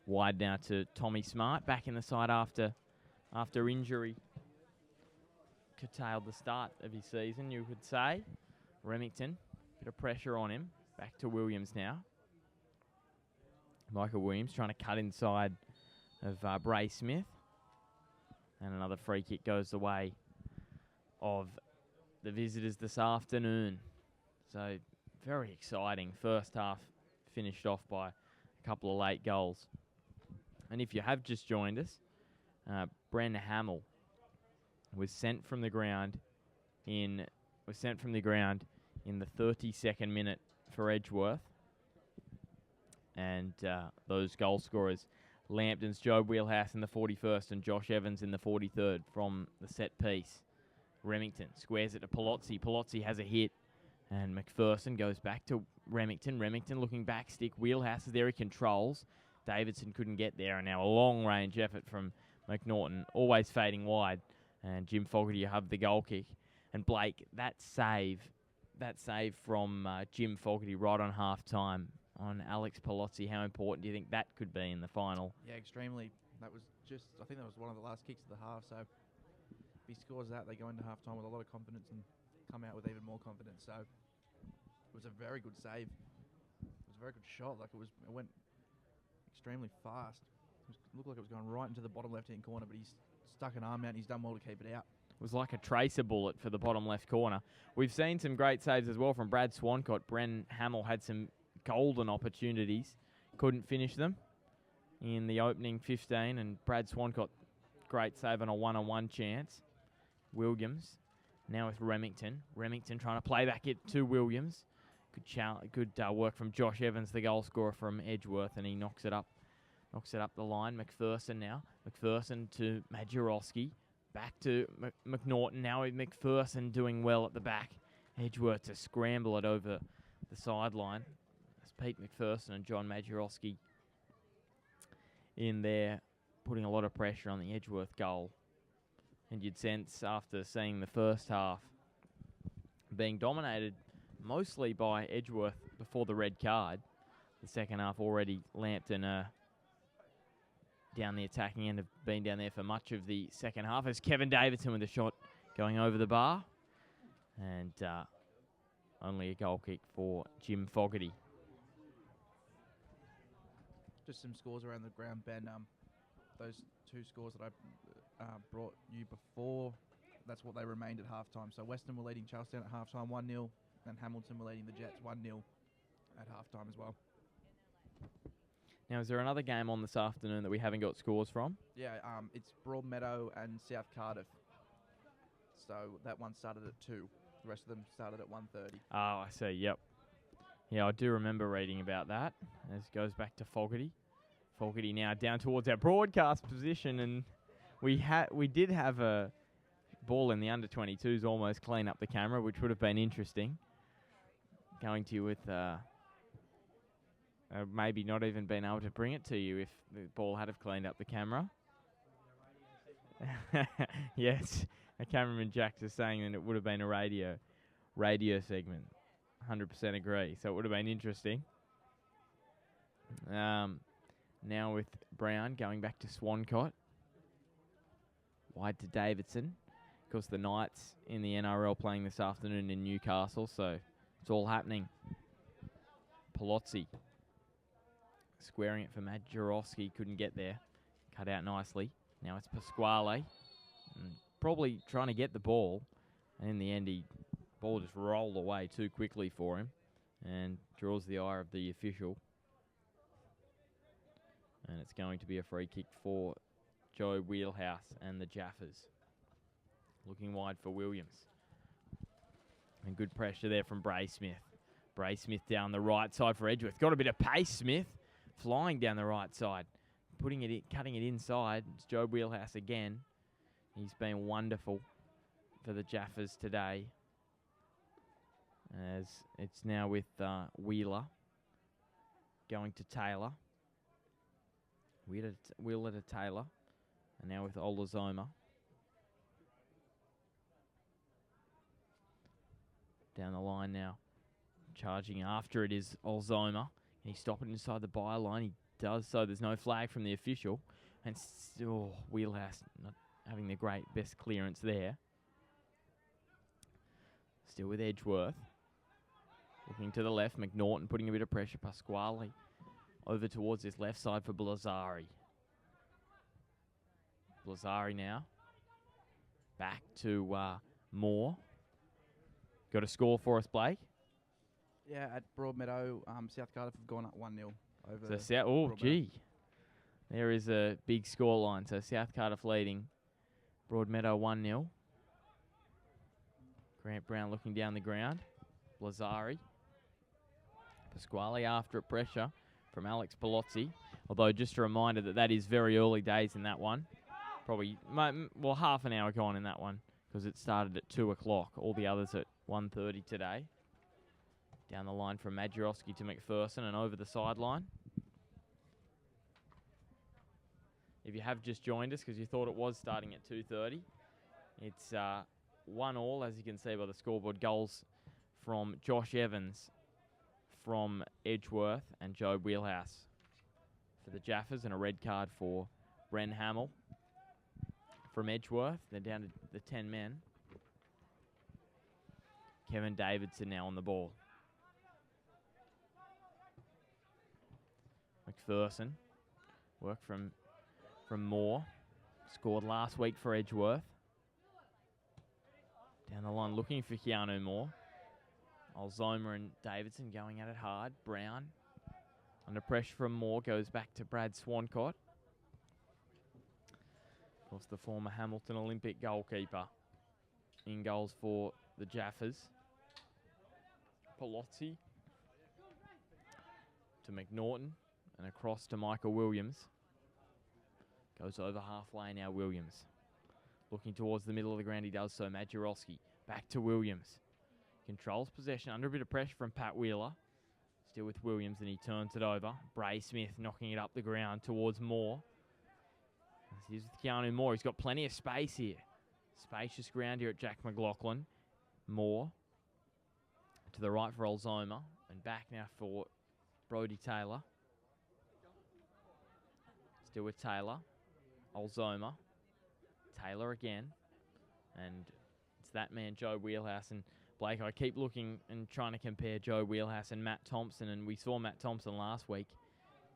Wide now to Tommy Smart, back in the side after injury. Curtailed the start of his season, you could say. Remington, bit of pressure on him. Back to Williams now. Michael Williams trying to cut inside of Bray Smith. And another free kick goes the way of the visitors this afternoon. So very exciting. First half finished off by a couple of late goals. And if you have just joined us, Bren Hamill was sent from the ground in the 32nd minute for Edgeworth. And those goal scorers, Lambton's Joe Wheelhouse in the 41st and Josh Evans in the 43rd from the set piece. Remington squares it to Palozzi. Palozzi has a hit, and McPherson goes back to Remington. Remington looking back stick. Wheelhouse is there. He controls. Davidson couldn't get there, and now a long-range effort from McNaughton, always fading wide. And Jim Fogarty have the goal kick. And Blake, that save from Jim Fogarty right on half-time on Alex Palozzi, how important do you think that could be in the final? Yeah, extremely. That was I think that was one of the last kicks of the half, so if he scores that, they go into half-time with a lot of confidence and come out with even more confidence. So it was a very good save. It was a very good shot. Like it went extremely fast. It looked like it was going right into the bottom left-hand corner, but he's stuck an arm out and he's done well to keep it out. It was like a tracer bullet for the bottom left corner. We've seen some great saves as well from Brad Swancott. Bren Hamill had some golden opportunities, couldn't finish them in the opening 15, and Brad Swancott, great save on a one-on-one chance. Williams now with Remington. Remington trying to play back it to Williams. Good work from Josh Evans, the goal scorer from Edgeworth, and he knocks it up the line. McPherson now. McPherson to Majorowski. Back to McNaughton. Now with McPherson doing well at the back. Edgeworth to scramble it over the sideline. That's Pete McPherson and John Majorowski in there, putting a lot of pressure on the Edgeworth goal. And you'd sense after seeing the first half being dominated mostly by Edgeworth before the red card, the second half already Lambton down the attacking end, have been down there for much of the second half, as Kevin Davidson with a shot going over the bar. And only a goal kick for Jim Fogarty. Just some scores around the ground, Ben. Those 2 scores that I brought you before, that's what they remained at halftime. So Western were leading Charlestown at halftime 1-0, and Hamilton were leading the Jets 1-0 at halftime as well. Now, is there another game on this afternoon that we haven't got scores from? Yeah, it's Broadmeadow and South Cardiff. So that one started at 2. The rest of them started at 1:30. Oh, I see, yep. Yeah, I do remember reading about that. This goes back to Fogarty. Fogarty now down towards our broadcast position, and we did have a ball in the under-22s almost clean up the camera, which would have been interesting. Going to you with maybe not even been able to bring it to you if the ball had have cleaned up the camera. Yes, a cameraman Jack is saying that it would have been a radio segment. 100% agree. So it would have been interesting. Now with Brown going back to Swancott. Wide to Davidson. Of course, the Knights in the NRL playing this afternoon in Newcastle, so it's all happening. Palozzi squaring it for Majorowski, couldn't get there. Cut out nicely. Now it's Pasquale. Probably trying to get the ball. And in the end, ball just rolled away too quickly for him and draws the eye of the official. And it's going to be a free kick for Joe Wheelhouse and the Jaffers. Looking wide for Williams. And good pressure there from Bray Smith. Bray Smith down the right side for Edgeworth. Got a bit of pace, Smith. Flying down the right side. Putting it in, cutting it inside. It's Joe Wheelhouse again. He's been wonderful for the Jaffers today. As it's now with Wheeler going to Taylor. Wheeler to Taylor. And now with Olazoma. Down the line now. Charging after it is Olazoma. Can he stop it inside the byline? He does so. There's no flag from the official. And still Wheelhouse not having the best clearance there. Still with Edgeworth. Looking to the left. McNaughton putting a bit of pressure. Pasquale over towards this left side for Blazari. Blazari now. Back to Moore. Got a score for us, Blake? Yeah, at Broadmeadow, South Cardiff have gone up 1-0 over. Gee. There is a big score line. So South Cardiff leading Broadmeadow 1-0. Grant Brown looking down the ground. Blazari. Pasquale after it, pressure from Alex Palozzi. Although just a reminder that is very early days in that one. Probably, half an hour gone in that one because it started at 2 o'clock. All the others at 1:30 today. Down the line from Majorowski to McPherson and over the sideline. If you have just joined us because you thought it was starting at 2:30, it's 1-1, as you can see by the scoreboard. Goals from Josh Evans from Edgeworth and Joe Wheelhouse for the Jaffers, and a red card for Bren Hamill from Edgeworth. They're down to the 10 men. Kevin Davidson now on the ball. McPherson. Work from Moore. Scored last week for Edgeworth. Down the line looking for Keanu Moore. Olzoma and Davidson going at it hard. Brown under pressure from Moore. Goes back to Brad Swancott. Of course, the former Hamilton Olympic goalkeeper. In goals for the Jaffers. Palozzi to McNaughton and across to Michael Williams. Goes over halfway now, Williams. Looking towards the middle of the ground, he does so. Majorowski back to Williams. Controls possession under a bit of pressure from Pat Wheeler. Still with Williams, and he turns it over. Bray Smith knocking it up the ground towards Moore. As he is with Keanu Moore. He's got plenty of space here. Spacious ground here at Jack McLaughlin. Moore to the right for Olzoma. And back now for Brody Taylor. Still with Taylor. Olzoma. Taylor again. And it's that man, Joe Wheelhouse. And Blake, I keep looking and trying to compare Joe Wheelhouse and Matt Thompson. And we saw Matt Thompson last week.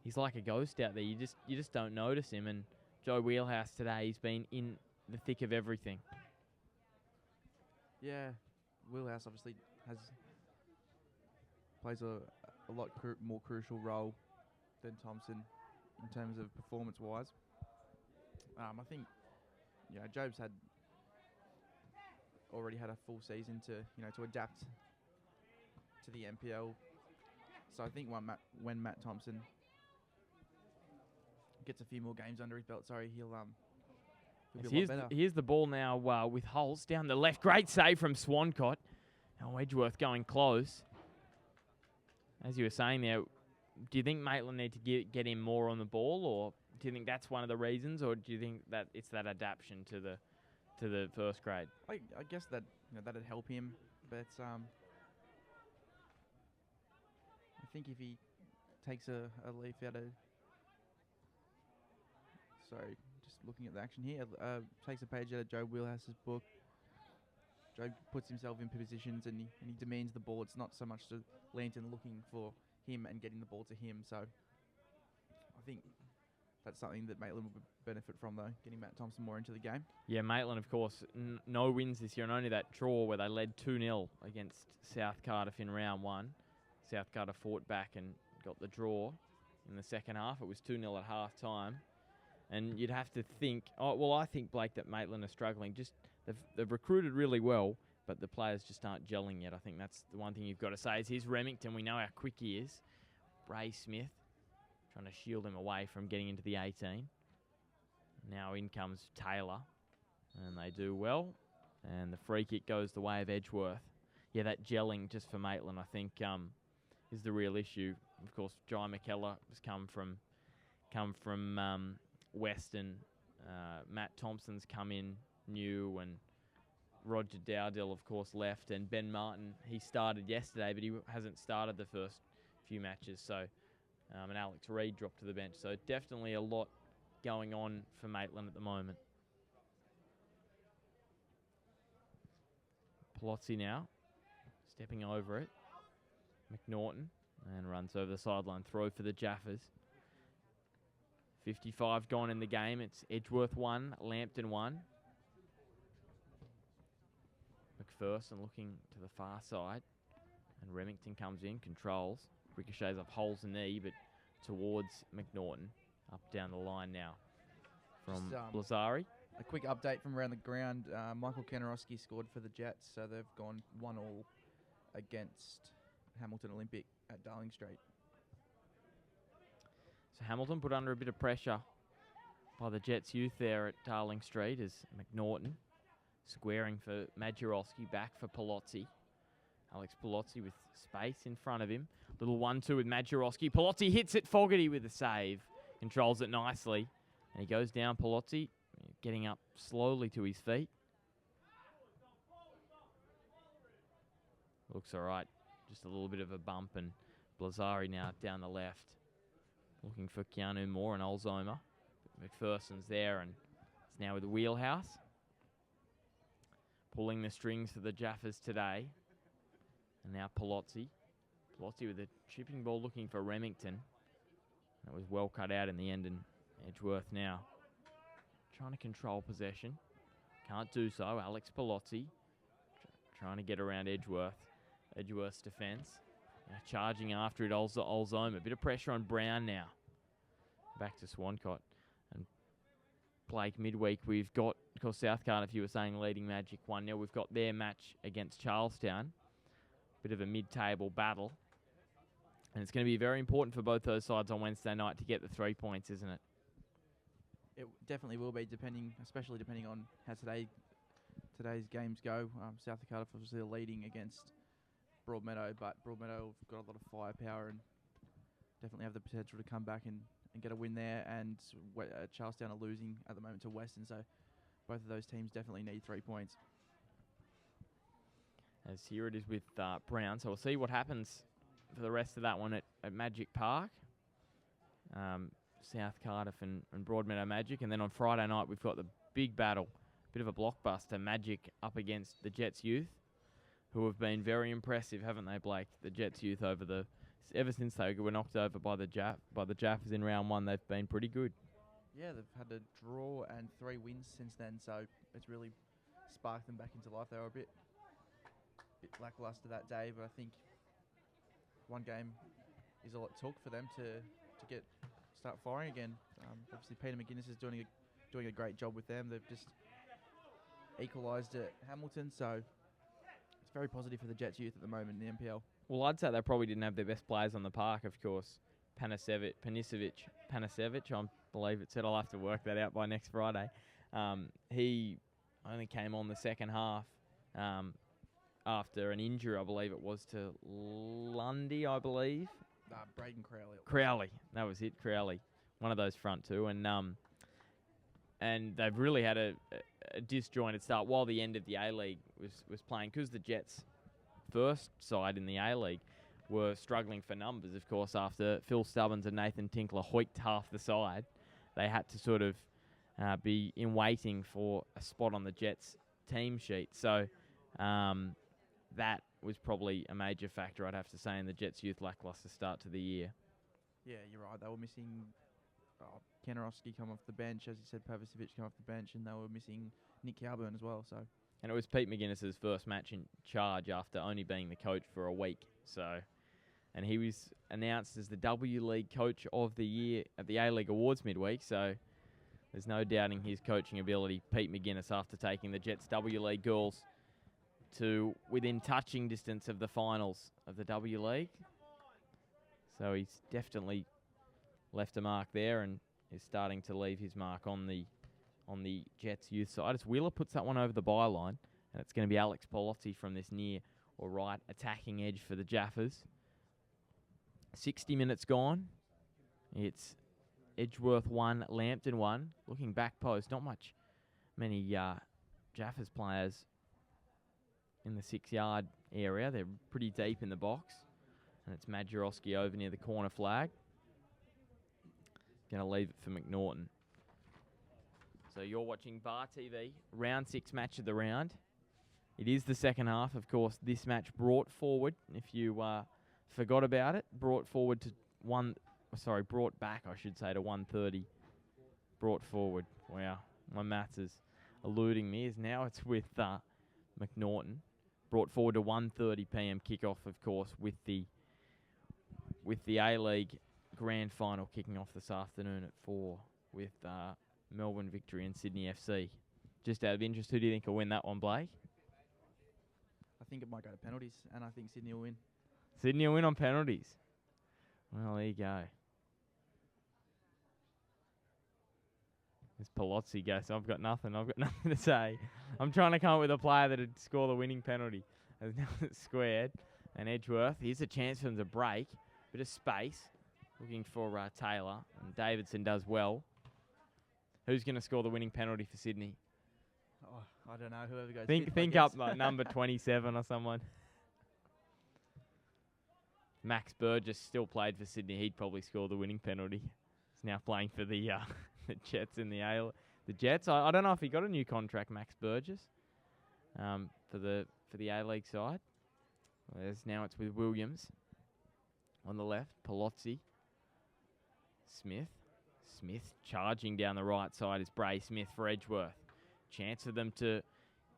He's like a ghost out there. You just don't notice him. And Joe Wheelhouse today, he's been in the thick of everything. Yeah, Wheelhouse obviously plays a lot more crucial role than Thompson in terms of performance-wise. I think, Job's already had a full season to adapt to the NPL. So I think when Matt Thompson gets a few more games under his belt, he'll be a lot better. Here's the ball now with Holtz down the left. Great save from Swancott. Now Edgeworth going close. As you were saying there, do you think Maitland need to get him more on the ball, or do you think that's one of the reasons, or do you think that it's that adaptation to the first grade? I guess that that'd help him, but I think if he takes a leaf out of just looking at the action here, takes a page out of Joe Wheelhouse's book. Joe puts himself in positions and he demands the ball. It's not so much to Lambton looking for him and getting the ball to him. So I think that's something that Maitland will benefit from, though, getting Matt Thompson more into the game. Yeah, Maitland, of course, no wins this year, and only that draw where they led 2-0 against South Cardiff in round one. South Cardiff fought back and got the draw in the second half. It was 2-0 at half time. And you'd have to think, I think, Blake, that Maitland are struggling. Just they've recruited really well, but the players just aren't gelling yet. I think that's the one thing you've got to say is here's Remington. We know how quick he is. Bray Smith trying to shield him away from getting into the 18. Now in comes Taylor, and they do well. And the free kick goes the way of Edgeworth. yeah, that gelling just for Maitland, I think, is the real issue. Of course, Jai McKellar has come from Western. Matt Thompson's come in new, and Roger Dowdell, of course, left, and Ben Martin, he started yesterday, but he hasn't started the first few matches. So, and Alex Reid dropped to the bench. So definitely a lot going on for Maitland at the moment. Palozzi now, stepping over it. McNaughton, and runs over the sideline. Throw for the Jaffers. 55 gone in the game. It's Edgeworth 1, Lambton 1. McPherson looking to the far side. And Remington comes in, controls. Ricochets off Hole's knee, but towards McNaughton. Up down the line now from Blazari. A quick update from around the ground. Michael Kanorowski scored for the Jets, so they've gone 1-1 against Hamilton Olympic at Darling Street. So Hamilton put under a bit of pressure by the Jets youth there at Darling Street as McNaughton squaring for Magierowski, back for Palozzi. Alex Palozzi with space in front of him. Little 1-2 with Magierowski. Palozzi hits it. Fogarty with a save. Controls it nicely. And he goes down, Palozzi, getting up slowly to his feet. Looks all right. Just a little bit of a bump, and Blazari now down the left. Looking for Keanu Moore and Olzomer. McPherson's there, and it's now with the wheelhouse. Pulling the strings for the Jaffers today. And now Palozzi. Palozzi with a chipping ball looking for Remington. That was well cut out in the end, and Edgeworth now trying to control possession. Can't do so. Alex Palozzi trying to get around Edgeworth. Edgeworth's defence. Charging after it, Olzoma. A bit of pressure on Brown now. Back to Swancott. And Blake, midweek, we've got, of course, South Cardiff, you were saying, leading Magic 1-0. We've got their match against Charlestown. Bit of a mid-table battle. And it's going to be very important for both those sides on Wednesday night to get the 3 points, isn't it? It definitely will be, especially depending on how today's games go. South Cardiff obviously are leading against Broadmeadow, but Broadmeadow have got a lot of firepower and definitely have the potential to come back and get a win there. And Charlestown are losing at the moment to Western, so both of those teams definitely need 3 points. As here it is with Brown, so we'll see what happens for the rest of that one at Magic Park. South Cardiff and Broadmeadow Magic. And then on Friday night, we've got the big battle, bit of a blockbuster, Magic up against the Jets youth, who have been very impressive, haven't they, Blake? The Jets youth ever since they were knocked over by the Jaffers in round one, they've been pretty good. Yeah, they've had a draw and 3 wins since then, so it's really sparked them back into life. They were a bit lackluster that day, but I think one game is all it took for them to start firing again. Obviously, Peter McGuinness is doing a great job with them. They've just equalised at Hamilton, so it's very positive for the Jets youth at the moment in the NPL. Well, I'd say they probably didn't have their best players on the park, of course. Panasevic, I believe it said. I'll have to work that out by next Friday. He only came on the second half after an injury, I believe it was to Lundy, I believe. Braden Crowley. Crowley, that was it, Crowley. One of those front two. And they've really had a disjointed start while the end of the A-League was playing, because the Jets' first side in the A-League were struggling for numbers, of course, after Phil Stubbins and Nathan Tinkler hoiked half the side. They had to sort of be in waiting for a spot on the Jets' team sheet. So that was probably a major factor, I'd have to say, in the Jets' youth lackluster start to the year. Yeah, you're right. They were missing Kanorowski come off the bench, as you said, Pavicevic come off the bench, and they were missing Nick Cowburn as well. So, and it was Pete McGuinness's first match in charge after only being the coach for a week. So, and he was announced as the W League Coach of the Year at the A-League Awards midweek. So there's no doubting his coaching ability. Pete McGuinness, after taking the Jets W League girls to within touching distance of the finals of the W League. So he's definitely left a mark there and is starting to leave his mark on the Jets youth side. As Wheeler puts that one over the byline, and it's going to be Alex Palozzi from this near or right attacking edge for the Jaffers. 60 minutes gone. It's Edgeworth 1, Lambton 1. Looking back post, not many Jaffers players in the 6-yard area. They're pretty deep in the box. And it's Majorowski over near the corner flag. Going to leave it for McNaughton. So you're watching Bar TV, round 6 match of the round. It is the second half, of course. This match brought forward, if you forgot about it, brought back, I should say, to 1:30. Brought forward. Wow, my maths is eluding me. Now it's with McNaughton. Brought forward to 1:30 p.m. kickoff, of course, with the A-League Grand Final kicking off this afternoon at 4 with Melbourne Victory and Sydney FC. Just out of interest, who do you think will win that one, Blake? I think it might go to penalties, and I think Sydney will win. Sydney will win on penalties. Well, there you go. There's Palozzi go, so I've got nothing to say. I'm trying to come up with a player that would score the winning penalty. As now it's squared. And Edgeworth, here's a chance for them to break. Bit of space. Looking for Taylor. And Davidson does well. Who's going to score the winning penalty for Sydney? Oh, I don't know. Whoever goes Think up number 27 or someone. Max Burgess still played for Sydney. He'd probably score the winning penalty. He's now playing for the the Jets in the Jets. I don't know if he got a new contract, Max Burgess, for the A-League side. Now it's with Williams on the left. Palozzi. Smith charging down the right side is Bray Smith for Edgeworth. Chance for them to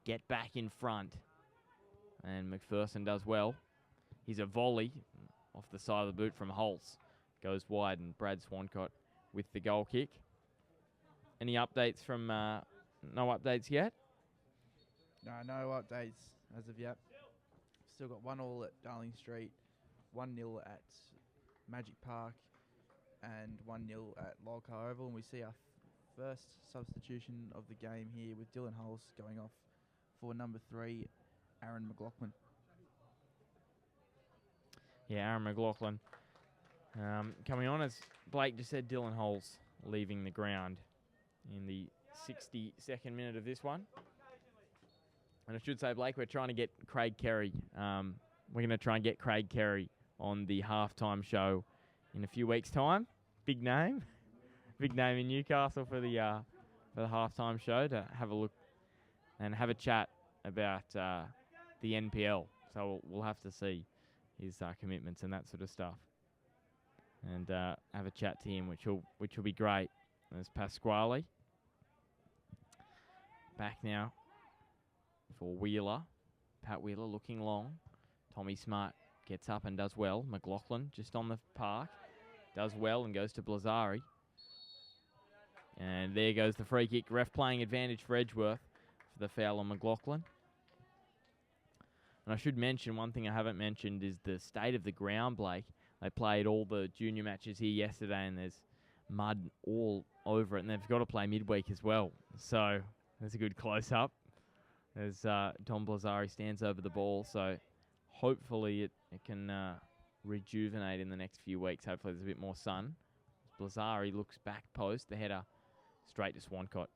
get back in front. And McPherson does well. He's a volley off the side of the boot from Holtz. Goes wide, and Brad Swancott with the goal kick. Any updates from... no updates yet? No updates as of yet. Still got 1-1 at Darling Street, 1-0 at Magic Park, and 1-0 at Lolcar Oval. And we see our first substitution of the game here with Dylan Hulse going off for number 3, Aaron McLaughlin. Yeah, Aaron McLaughlin coming on, as Blake just said, Dylan Hulse leaving the ground in the 62nd minute of this one. And I should say, Blake, we're trying to get Craig Kerry. We're going to try and get Craig Kerry on the halftime show in a few weeks' time. Big name. Big name in Newcastle for the halftime show to have a look and have a chat about the NPL. So we'll have to see his commitments and that sort of stuff. And have a chat to him, which will be great. There's Pasquale. Back now for Wheeler. Pat Wheeler looking long. Tommy Smart gets up and does well. McLaughlin just on the park. Does well and goes to Blazari. And there goes the free kick. Ref playing advantage for Edgeworth for the foul on McLaughlin. And I should mention, one thing I haven't mentioned is the state of the ground, Blake. They played all the junior matches here yesterday, and there's mud all over it, and they've got to play midweek as well. So there's a good close-up as Tom Blazari stands over the ball. So hopefully it can rejuvenate in the next few weeks. Hopefully there's a bit more sun. Blazari looks back post, the header straight to Swancott.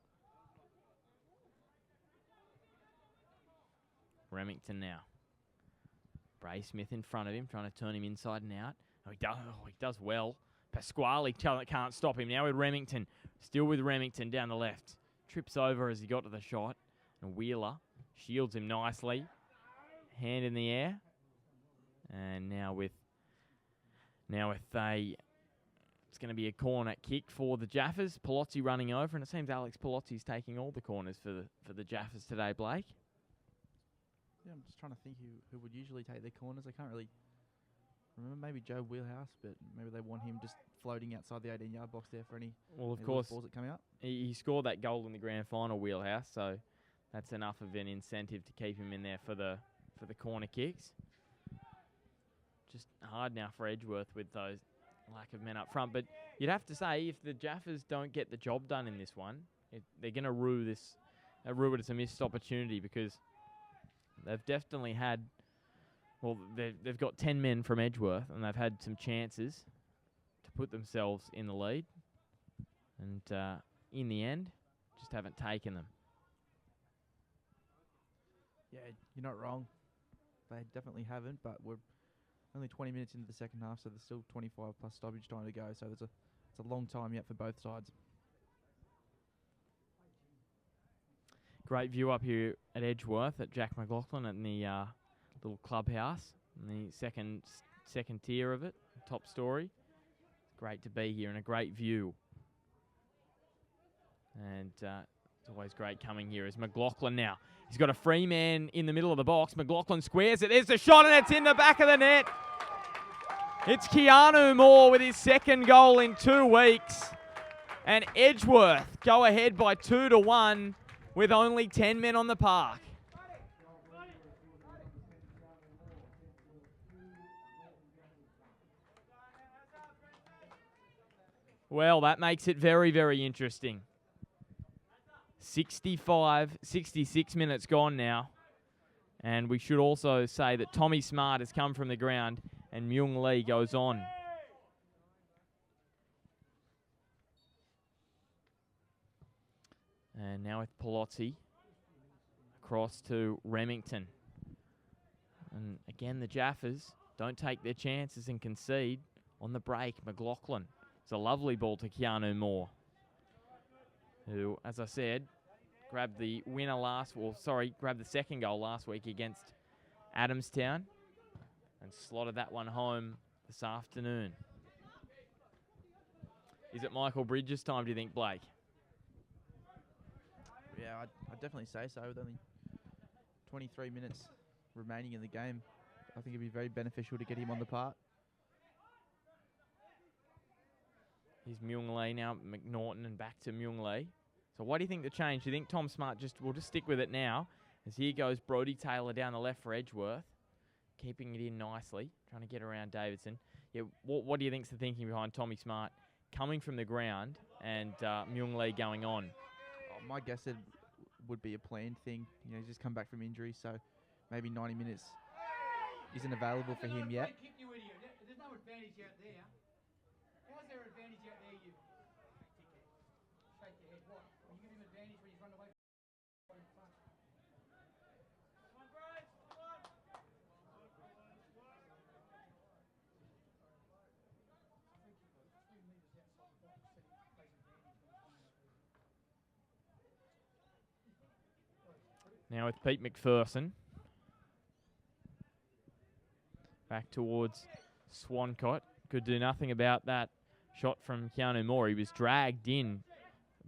Remington now. Bray Smith in front of him, trying to turn him inside and out. He does well. Pasquale can't stop him now with Remington. Still with Remington down the left. Trips over as he got to the shot. And Wheeler shields him nicely. Hand in the air. And now with it's going to be a corner kick for the Jaffers. Palozzi running over, and it seems Alex Palozzi's taking all the corners for the Jaffers today, Blake. Yeah, I'm just trying to think who would usually take their corners. I can't really remember. Maybe Joe Wheelhouse, but maybe they want him just floating outside the 18-yard box there for any Well, of course, balls that come out. He scored that goal in the grand final, Wheelhouse, so that's enough of an incentive to keep him in there for the corner kicks. Just hard now for Edgeworth with those lack of men up front. But you'd have to say, if the Jaffers don't get the job done in this one, they're going to rue it as a missed opportunity, because they've definitely had Well, they've got 10 men from Edgeworth, and they've had some chances to put themselves in the lead. And in the end, just haven't taken them. Yeah, you're not wrong. They definitely haven't, but we're only 20 minutes into the second half, so there's still 25 plus stoppage time to go. So it's a long time yet for both sides. Great view up here at Edgeworth at Jack McLaughlin in the little clubhouse, in the second tier of it, top story. Great to be here and a great view. And it's always great coming here as McLaughlin now. He's got a free man in the middle of the box. McLaughlin squares it. There's the shot, and it's in the back of the net. It's Keanu Moore with his second goal in 2 weeks. And Edgeworth go ahead by 2-1 with only 10 men on the park. Well, that makes it very, very interesting. 66 minutes gone now. And we should also say that Tommy Smart has come from the ground and Myung Lee goes on. And now with Palozzi across to Remington. And again, the Jaffers don't take their chances and concede on the break. McLaughlin. It's a lovely ball to Keanu Moore, who, as I said, grabbed the second goal last week against Adamstown and slotted that one home this afternoon. Is it Michael Bridges' time, do you think, Blake? Yeah, I'd definitely say so. With only 23 minutes remaining in the game, I think it'd be very beneficial to get him on the park. Here's Myung Lee now, McNaughton, and back to Myung Lee. So what do you think the change? Do you think Tom Smart will just stick with it now? As here goes Brodie Taylor down the left for Edgeworth, keeping it in nicely, trying to get around Davidson. Yeah, what do you think's the thinking behind Tommy Smart coming from the ground and Myung Lee going on? Oh, my guess it would be a planned thing. You know, he's just come back from injury, so maybe 90 minutes isn't available for him yet. There's no advantage out there. How's there advantage out there, you? Shake your head. What? Will you give him advantage when he's run away from in front? Come on, Bryce. Come on. Now with Pete McPherson. Back towards Swancott. Could do nothing about that shot from Keanu Moore. He was dragged in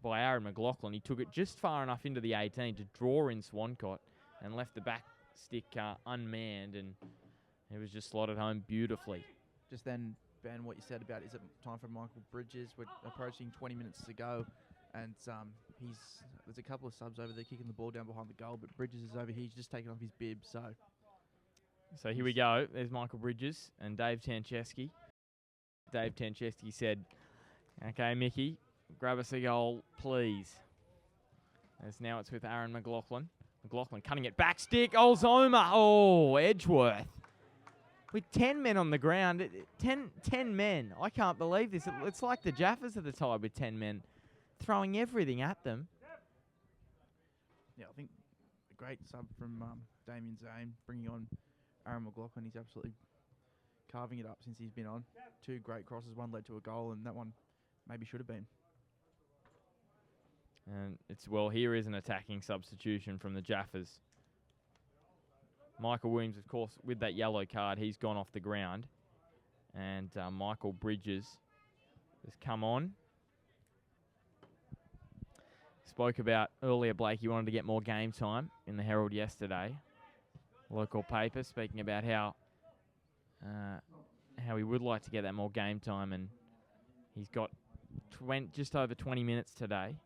by Aaron McLaughlin. He took it just far enough into the 18 to draw in Swancott and left the back stick unmanned, and it was just slotted home beautifully. Just then, Ben, what you said about is it time for Michael Bridges? We're approaching 20 minutes to go, and there's a couple of subs over there kicking the ball down behind the goal, but Bridges is over here. He's just taking off his bib, So here we go. There's Michael Bridges and Dave Tancheski. Dave Tancheski said, "Okay, Mickey, grab us a goal, please." As now it's with Aaron McLaughlin. McLaughlin cutting it back, stick, Olzoma. Oh, Edgeworth. With 10 men on the ground, 10 men. I can't believe this. It's like the Jaffers at the time with 10 men, throwing everything at them. Yeah, I think a great sub from Damien Zane, bringing on Aaron McLaughlin. He's absolutely carving it up since he's been on. 2 great crosses, one led to a goal, and that one maybe should have been. And here is an attacking substitution from the Jaffers. Michael Williams, of course, with that yellow card, he's gone off the ground. And Michael Bridges has come on. Spoke about earlier, Blake, he wanted to get more game time in the Herald yesterday. Local paper speaking about how he would like to get that more game time, and he's got just over 20 minutes today,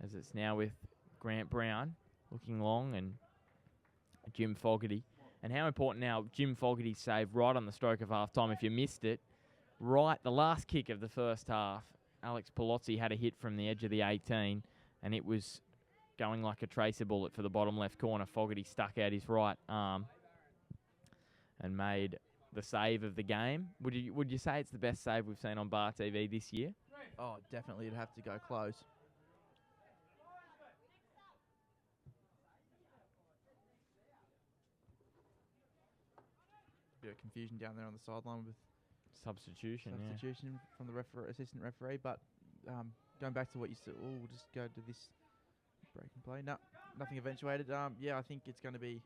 as it's now with Grant Brown looking long and Jim Fogarty. And how important now, Jim Fogarty's save right on the stroke of half-time. If you missed it, right, the last kick of the first half, Alex Palozzi had a hit from the edge of the 18, and it was going like a tracer bullet for the bottom left corner. Fogarty stuck out his right arm and made the save of the game. Would you say it's the best save we've seen on Bar TV this year? Oh, definitely. It'd have to go close. Bit of confusion down there on the sideline with substitution from the assistant referee. But going back to what you said, we'll just go to this break and play. No, nothing eventuated. Yeah, I think it's going to be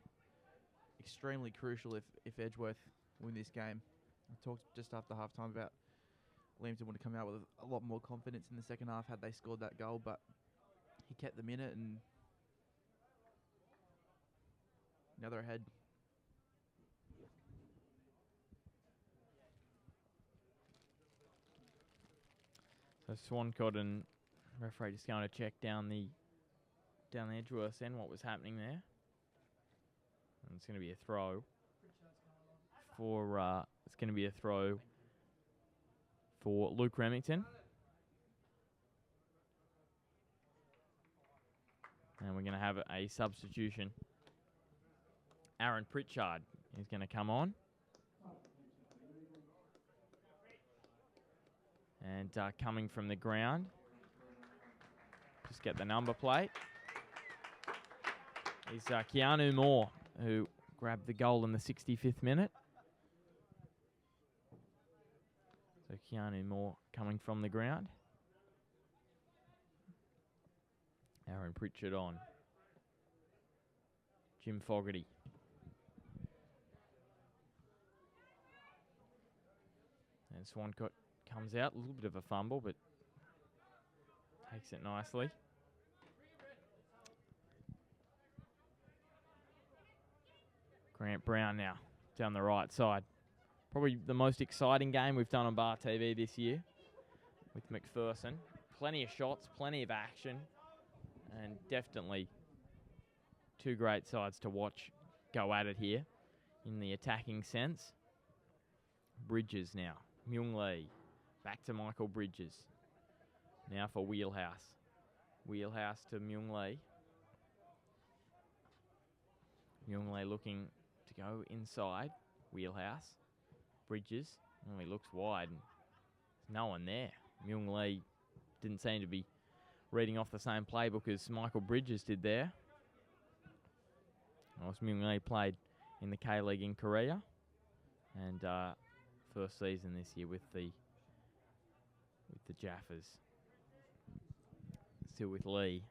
extremely crucial if Edgeworth win this game. I talked just after halftime about Lambton would have come out with a lot more confidence in the second half had they scored that goal, but he kept them in it, and now they're ahead. So Swancott and referee just going to check down the Edgeworth end what was happening there. And it's going to be a throw for Luke Remington. And we're going to have a substitution. Aaron Pritchard is going to come on. And coming from the ground, just get the number plate, is Keanu Moore, who grabbed the goal in the 65th minute. So Keanu Moore coming from the ground. Aaron Pritchard on. Jim Fogarty. And Swancott comes out, a little bit of a fumble, but takes it nicely. Grant Brown now down the right side. Probably the most exciting game we've done on Bar TV this year with McPherson. Plenty of shots, plenty of action, and definitely two great sides to watch go at it here in the attacking sense. Bridges now. Myung Lee. Back to Michael Bridges. Now for Wheelhouse. Wheelhouse to Myung Lee. Myung Lee looking to go inside. Wheelhouse. Bridges. Only looks wide. And there's no one there. Myung Lee didn't seem to be reading off the same playbook as Michael Bridges did there. Myung Lee played in the K-League in Korea. And first season this year with the Jaffers. Still with Lee.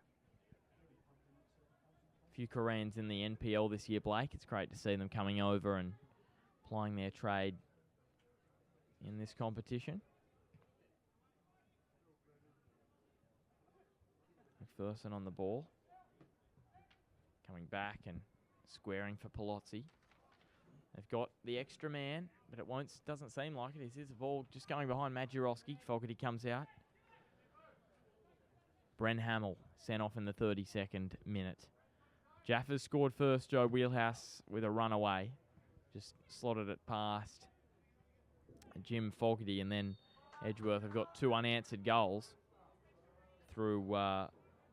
A few Koreans in the NPL this year, Blake. It's great to see them coming over and plying their trade in this competition. McPherson on the ball. Coming back and squaring for Palozzi. They've got the extra man, but it doesn't seem like it. This is a ball just going behind Majorowski. Fogarty comes out. Bren Hamill sent off in the 32nd minute. Jaffers scored first. Joe Wheelhouse with a runaway. Just slotted it past Jim Fogarty, and then Edgeworth have got two unanswered goals through,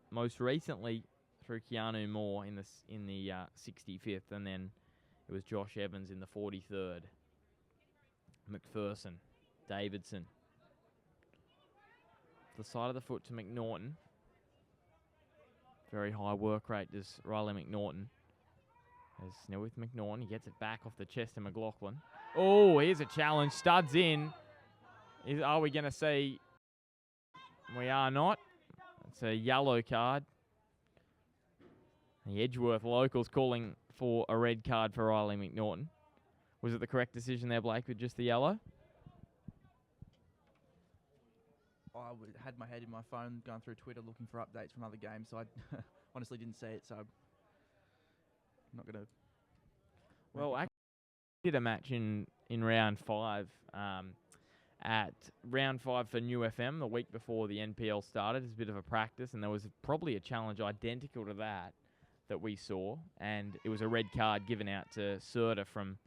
most recently through Keanu Moore in the 65th, and then it was Josh Evans in the 43rd. McPherson, Davidson. The side of the foot to McNaughton. Very high work rate does Riley McNaughton. As now with McNaughton, he gets it back off the chest of McLaughlin. Oh, here's a challenge. Studs in. Are we going to see? We are not. It's a yellow card. The Edgeworth locals calling for a red card for Riley McNaughton. Was it the correct decision there, Blake, with just the yellow? I had my head in my phone going through Twitter looking for updates from other games, so I honestly didn't see it, so I'm not going to... Well, I did a match in round 5, at round 5 for New FM the week before the NPL started. It's a bit of a practice, and there was probably a challenge identical to that we saw, and it was a red card given out to Serta from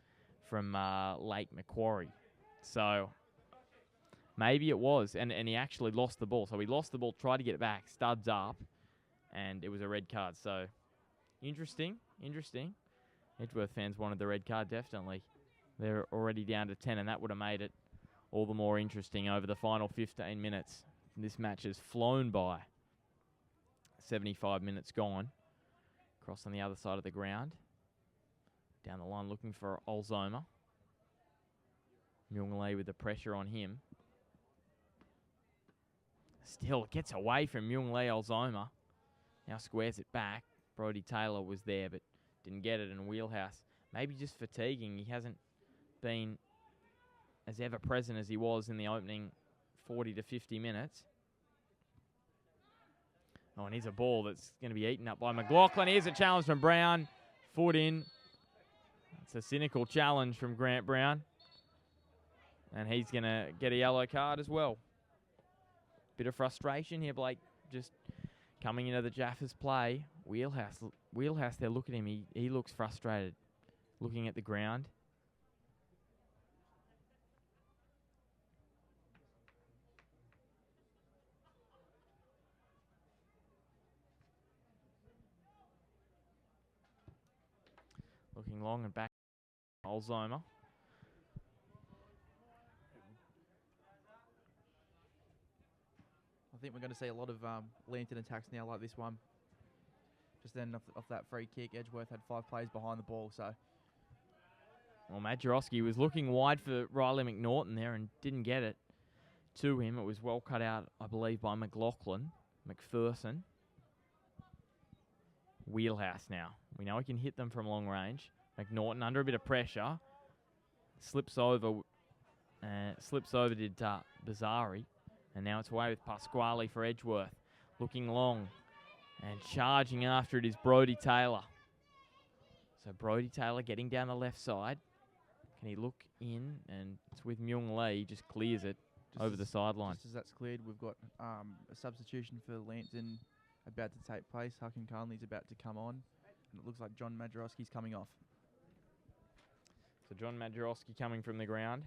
Lake Macquarie. So maybe it was, and he actually lost the ball. So he lost the ball, tried to get it back, studs up, and it was a red card. So interesting. Edgeworth fans wanted the red card, definitely. They're already down to 10, and that would have made it all the more interesting over the final 15 minutes. This match has flown by. 75 minutes gone. Cross on the other side of the ground. Down the line looking for Olzoma. Myung Lee with the pressure on him. Still, it gets away from Myung Lee. Olzoma now squares it back. Brodie Taylor was there but didn't get it in Wheelhouse. Maybe just fatiguing. He hasn't been as ever present as he was in the opening 40 to 50 minutes. Oh, and here's a ball that's going to be eaten up by McLaughlin. Here's a challenge from Brown. Foot in. It's a cynical challenge from Grant Brown. And he's going to get a yellow card as well. Bit of frustration here, Blake, just coming into the Jaffers play. Wheelhouse there, look at him. He looks frustrated, looking at the ground. Looking long and back. Olzoma. I think we're going to see a lot of Lambton attacks now like this one. Just then off that free kick, Edgeworth had 5 players behind the ball, so... Well, Majorowski was looking wide for Riley McNaughton there and didn't get it to him. It was well cut out, I believe, by McLaughlin. McPherson. Wheelhouse now. We know he can hit them from long range. McNaughton under a bit of pressure. Slips over did Bazari. And now it's away with Pasquale for Edgeworth. Looking long and charging after it is Brodie Taylor. So Brodie Taylor getting down the left side. Can he look in? And it's with Myung Lee. Just clears it over the sideline. Just as that's cleared, we've got a substitution for Lambton about to take place. Hucken Carnley's about to come on. And it looks like John Majorowski's coming off. So John Majorowski coming from the ground.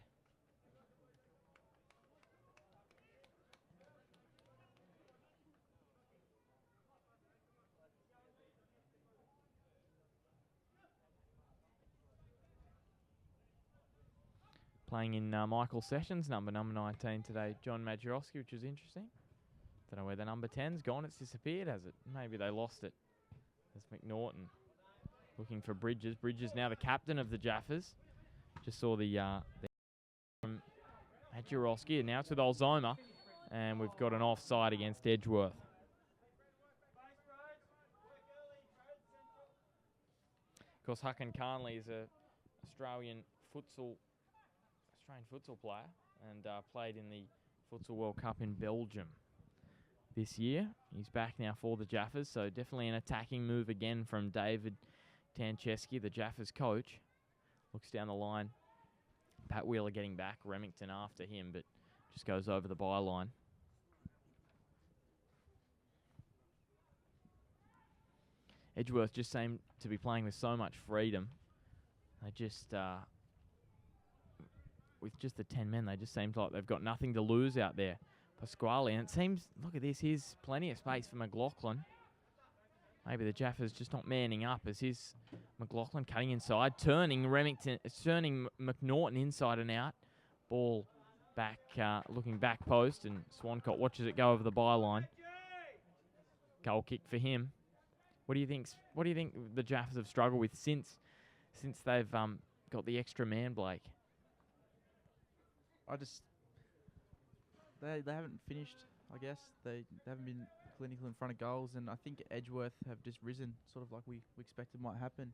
Playing in Michael Sessions, number 19 today, John Majorowski, which is interesting. Don't know where the number 10's gone. It's disappeared, has it? Maybe they lost it. There's McNaughton looking for Bridges. Bridges now the captain of the Jaffers. Just saw the from Majorowski, and now it's with Olzoma. And we've got an offside against Edgeworth. Of course, Hucken Carnley is a Australian futsal player and played in the Futsal World Cup in Belgium this year. He's back now for the Jaffers, so definitely an attacking move again from David Tancheski, the Jaffers coach. Looks down the line. Pat Wheeler getting back, Remington after him, but just goes over the byline. Edgeworth just seemed to be playing with so much freedom. They just... with just the 10 men, they just seems like they've got nothing to lose out there. Pasquale, and it seems, look at this, here's plenty of space for McLaughlin. Maybe the Jaffers just not manning up as his McLaughlin cutting inside, turning McNaughton inside and out. Ball back, looking back post, and Swancott watches it go over the byline. Goal kick for him. What do you think the Jaffers have struggled with since they've got the extra man, Blake? They haven't finished, I guess. They haven't been clinical in front of goals, and I think Edgeworth have just risen, sort of like we expected might happen.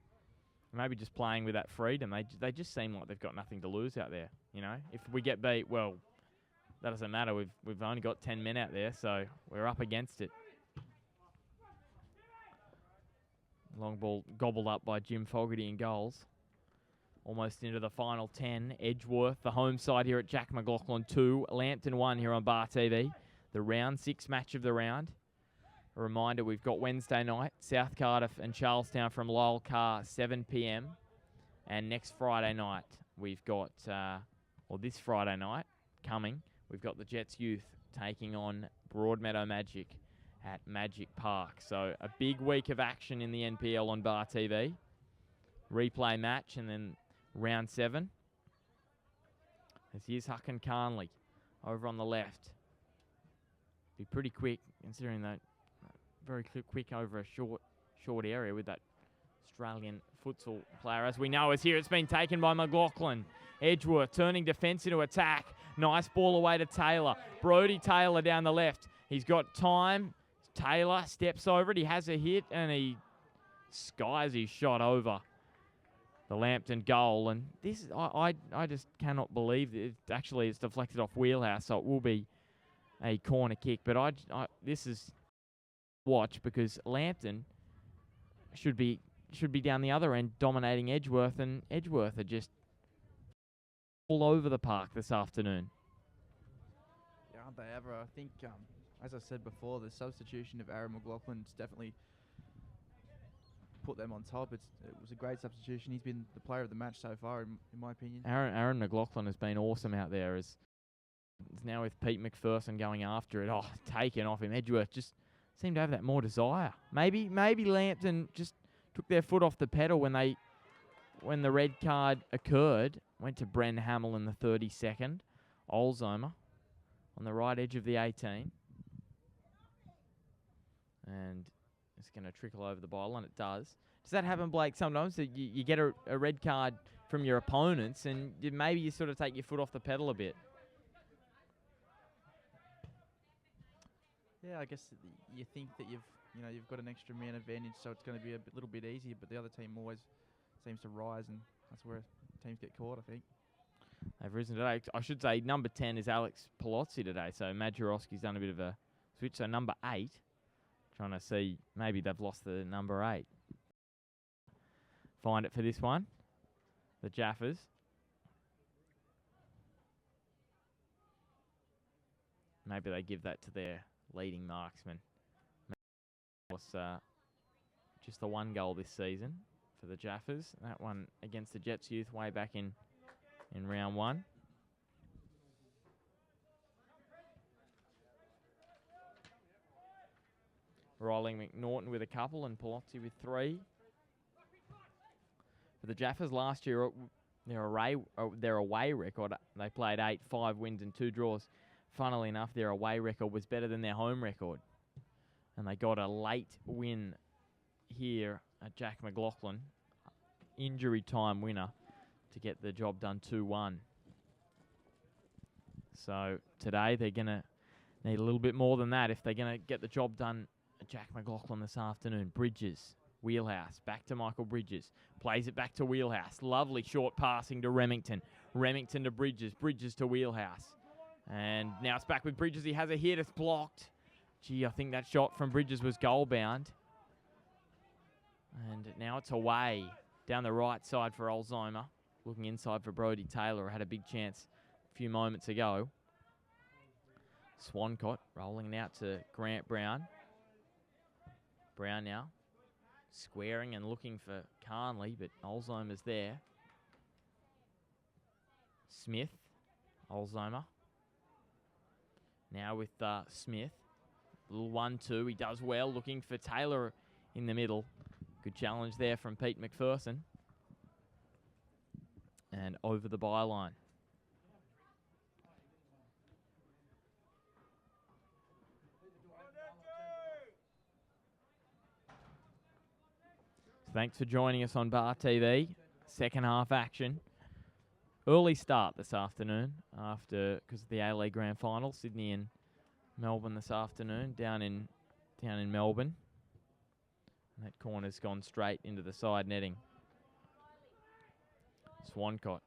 Maybe just playing with that freedom. They just seem like they've got nothing to lose out there. You know, if we get beat, well, that doesn't matter. We've only got 10 men out there, so we're up against it. Long ball gobbled up by Jim Fogarty in goals. Almost into the final 10. Edgeworth, the home side here at Jack McLaughlin 2. Lambton 1 here on Bar TV. The round 6 match of the round. A reminder, we've got Wednesday night, South Cardiff and Charlestown from Lyle Carr, 7 p.m. And next Friday night, we've got, this Friday night coming, we've got the Jets Youth taking on Broadmeadow Magic at Magic Park. So a big week of action in the NPL on Bar TV. Replay match and then round 7. As here's Hucken Carnley over on the left. Be pretty quick, considering that very quick over a short area with that Australian futsal player. As we know, as here it's been taken by McLaughlin. Edgeworth turning defence into attack. Nice ball away to Taylor. Brodie Taylor down the left. He's got time. Taylor steps over it. He has a hit and he skies his shot over the Lambton goal. And this, I just cannot believe that it's deflected off Wheelhouse, so it will be a corner kick. But this is watch, because Lambton should be down the other end dominating Edgeworth, and Edgeworth are just all over the park this afternoon. Yeah, aren't they ever? I think, as I said before, the substitution of Aaron McLaughlin's definitely put them on top. It was a great substitution. He's been the player of the match so far, in my opinion. Aaron McLaughlin has been awesome out there. It's now with Pete McPherson going after it. Oh, taken off him. Edgeworth just seemed to have that more desire. Maybe Lambton just took their foot off the pedal when the red card occurred. Went to Bren Hamill in the 32nd. Olzomer on the right edge of the 18. And it's going to trickle over the byline. It does. Does that happen, Blake, sometimes that you get a red card from your opponents and maybe you sort of take your foot off the pedal a bit? Yeah, I guess you think that you've got an extra man advantage, so it's going to be a little bit easier. But the other team always seems to rise, and that's where teams get caught, I think. They've risen today. I should say number 10 is Alex Palozzi today, so Majorowski's done a bit of a switch. So number 8, trying to see maybe they've lost the number 8. Find it for this one, the Jaffers. Maybe they give that to their leading marksman. Was just the one goal this season for the Jaffers. That one against the Jets youth way back in round 1. Rolling McNaughton with a couple and Palozzi with 3. For the Jaffers last year, their away record, they played 8, 5 wins and 2 draws. Funnily enough, their away record was better than their home record. And they got a late win here at Jack McLaughlin. Injury time winner to get the job done 2-1. So today they're going to need a little bit more than that if they're going to get the job done at Jack McLaughlin this afternoon. Bridges, Wheelhouse, back to Michael Bridges. Plays it back to Wheelhouse. Lovely short passing to Remington. Remington to Bridges. Bridges to Wheelhouse. And now it's back with Bridges. He has a hit. It's blocked. Gee, I think that shot from Bridges was goal bound. And now it's away down the right side for Olzomer. Looking inside for Brodie Taylor, who had a big chance a few moments ago. Swancott rolling it out to Grant Brown. Brown now squaring and looking for Carnley, but Olzomer's there. Smith, Olzomer. Now with Smith. Little 1-2. He does well. Looking for Taylor in the middle. Good challenge there from Pete McPherson. And over the byline. Thanks for joining us on Bar TV. Second half action. Early start this afternoon because of the A-League Grand Final. Sydney and Melbourne this afternoon down in Melbourne. And that corner's gone straight into the side netting. Swancott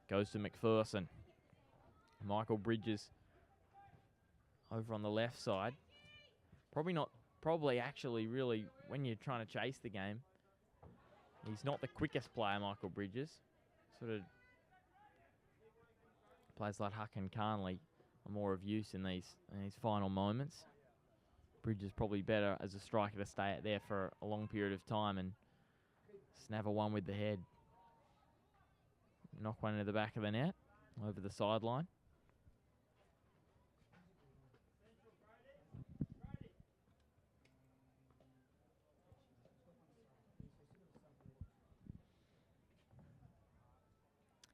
goes to McPherson. Michael Bridges over on the left side. Probably actually really when you're trying to chase the game. He's not the quickest player, Michael Bridges. Sort of players like Huck and Carnley are more of use in these final moments. Bridges probably better as a striker to stay out there for a long period of time and snap a one with the head. Knock one into the back of the net, over the sideline.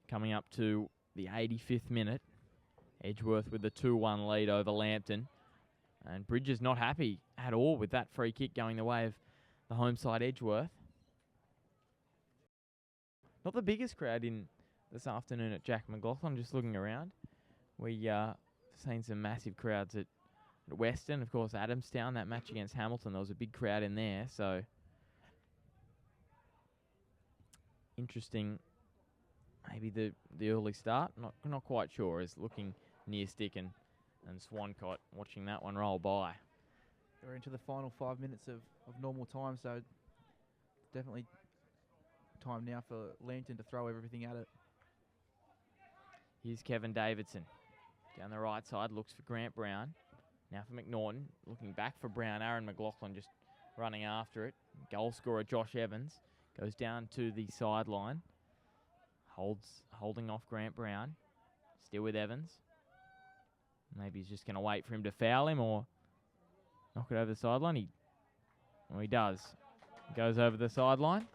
Coming up to the 85th minute. Edgeworth with the 2-1 lead over Lambton. And Bridges not happy at all with that free kick going the way of the home side Edgeworth. Not the biggest crowd in this afternoon at Jack McLaughlin, just looking around. We seen some massive crowds at Western, of course, Adamstown, that match against Hamilton, there was a big crowd in there, so interesting. Maybe the early start, not quite sure, is looking near stick and Swancott watching that one roll by. We're into the final 5 minutes of normal time, so definitely time now for Lambton to throw everything at it. Here's Kevin Davidson. Down the right side, looks for Grant Brown. Now for McNaughton, looking back for Brown. Aaron McLaughlin just running after it. Goal scorer Josh Evans goes down to the sideline. Holding off Grant Brown. Still with Evans. Maybe he's just going to wait for him to foul him or knock it over the sideline. He does. Goes over the sideline.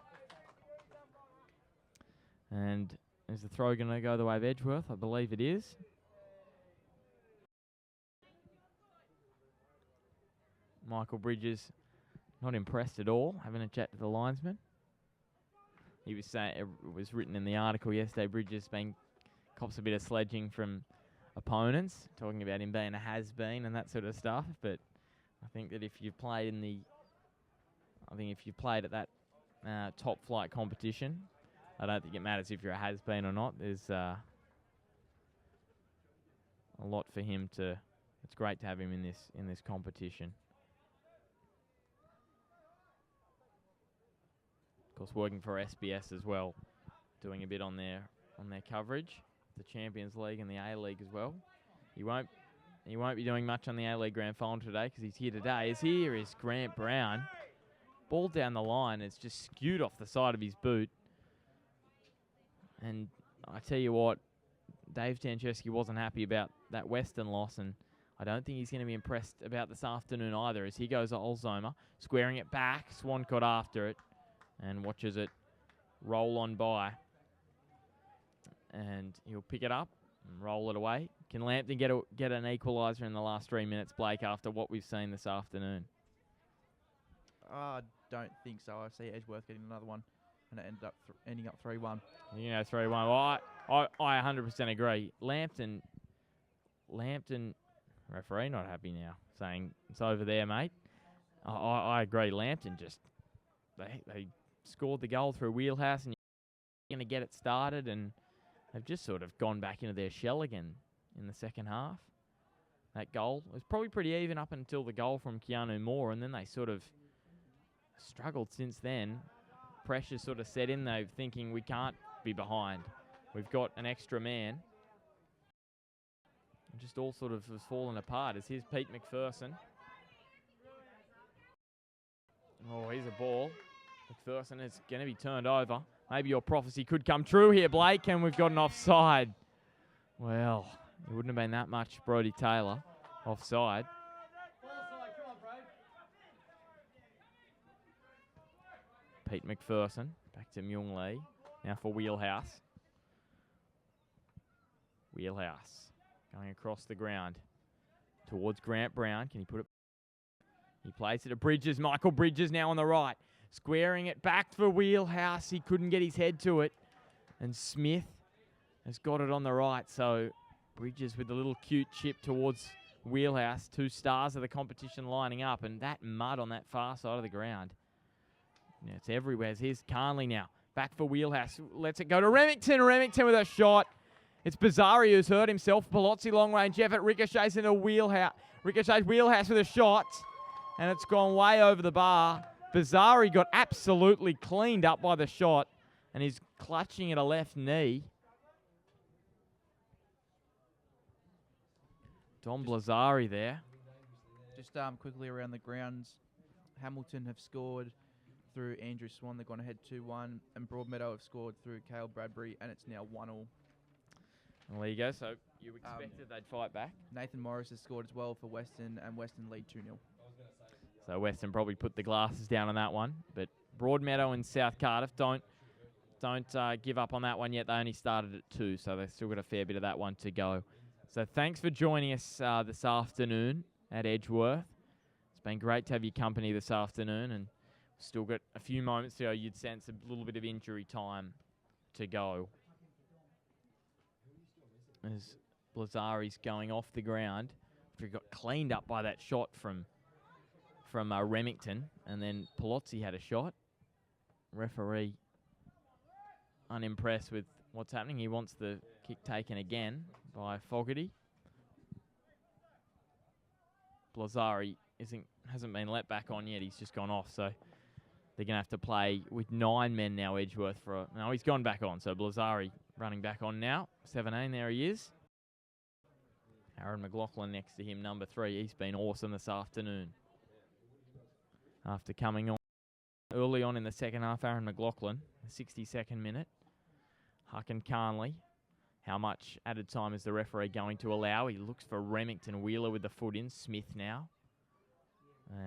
And is the throw going to go the way of Edgeworth? I believe it is. Michael Bridges not impressed at all, having a chat to the linesman. He was saying, it was written in the article yesterday, Bridges cops a bit of sledging from opponents, talking about him being a has-been and that sort of stuff. But I think that if you've played at that top flight competition, I don't think it matters if you're a has-been or not. There's a lot for him to. It's great to have him in this competition. Of course, working for SBS as well, doing a bit on their coverage, the Champions League and the A-League as well. He won't be doing much on the A-League Grand Final today because he's here today. Here is Grant Brown. Ball down the line. It's just skewed off the side of his boot. And I tell you what, Dave Tancheski wasn't happy about that Western loss, and I don't think he's going to be impressed about this afternoon either, as he goes to Olzomer, squaring it back. Swancott after it and watches it roll on by. And he'll pick it up and roll it away. Can Lambton get an equaliser in the last 3 minutes, Blake, after what we've seen this afternoon? I don't think so. I see Edgeworth getting another one, and it ending up 3-1. 3-1. Well, I 100% agree. Lambton referee not happy now, saying it's over there, mate. I agree. Lambton just they scored the goal through Wheelhouse, and you're going to get it started, and they've just sort of gone back into their shell again in the second half. That goal was probably pretty even up until the goal from Keanu Moore, and then they sort of struggled since then. Pressure sort of set in, though, thinking we can't be behind. We've got an extra man. Just all sort of has fallen apart. As here's Pete McPherson. Oh, here's a ball. McPherson is going to be turned over. Maybe your prophecy could come true here, Blake, and we've got an offside. Well, it wouldn't have been that much, Brodie Taylor, offside. Pete McPherson, back to Myung Lee. Now for Wheelhouse. Wheelhouse going across the ground towards Grant Brown. Can he put it? He plays it to Bridges. Michael Bridges now on the right. Squaring it back for Wheelhouse. He couldn't get his head to it. And Smith has got it on the right. So Bridges with a little cute chip towards Wheelhouse. 2 stars of the competition lining up. And that mud on that far side of the ground. Yeah, it's everywhere. Here's Carnley now. Back for Wheelhouse. Lets it go to Remington. Remington with a shot. It's Bizzari who's hurt himself. Palozzi long range effort. Ricochets into Wheelhouse. Ricochets Wheelhouse with a shot. And it's gone way over the bar. Bizzari got absolutely cleaned up by the shot. And he's clutching at a left knee. Dom Blazari there. Just quickly around the grounds. Hamilton have scored through Andrew Swan. They've gone ahead 2-1. And Broadmeadow have scored through Cale Bradbury. And it's now 1-1. Well, there you go. So you expected they'd fight back. Nathan Morris has scored as well for Western, and Western lead 2-0. So Western probably put the glasses down on that one. But Broadmeadow and South Cardiff don't don't give up on that one yet. They only started at 2, so they've still got a fair bit of that one to go. So thanks for joining us this afternoon at Edgeworth. It's been great to have your company this afternoon, and still got a few moments to go. You'd sense a little bit of injury time to go. As Blazari's going off the ground, after he got cleaned up by that shot from Remington, and then Palozzi had a shot. Referee unimpressed with what's happening. He wants the kick taken again by Fogarty. Blazari hasn't been let back on yet. He's just gone off, so they're going to have to play with 9 men now, Edgeworth. No, he's gone back on, so Blazari running back on now. 17, there he is. Aaron McLaughlin next to him, number 3. He's been awesome this afternoon. After coming on early on in the second half, Aaron McLaughlin, the 62nd minute. Hucken Carnley. How much added time is the referee going to allow? He looks for Remington. Wheeler with the foot in. Smith now.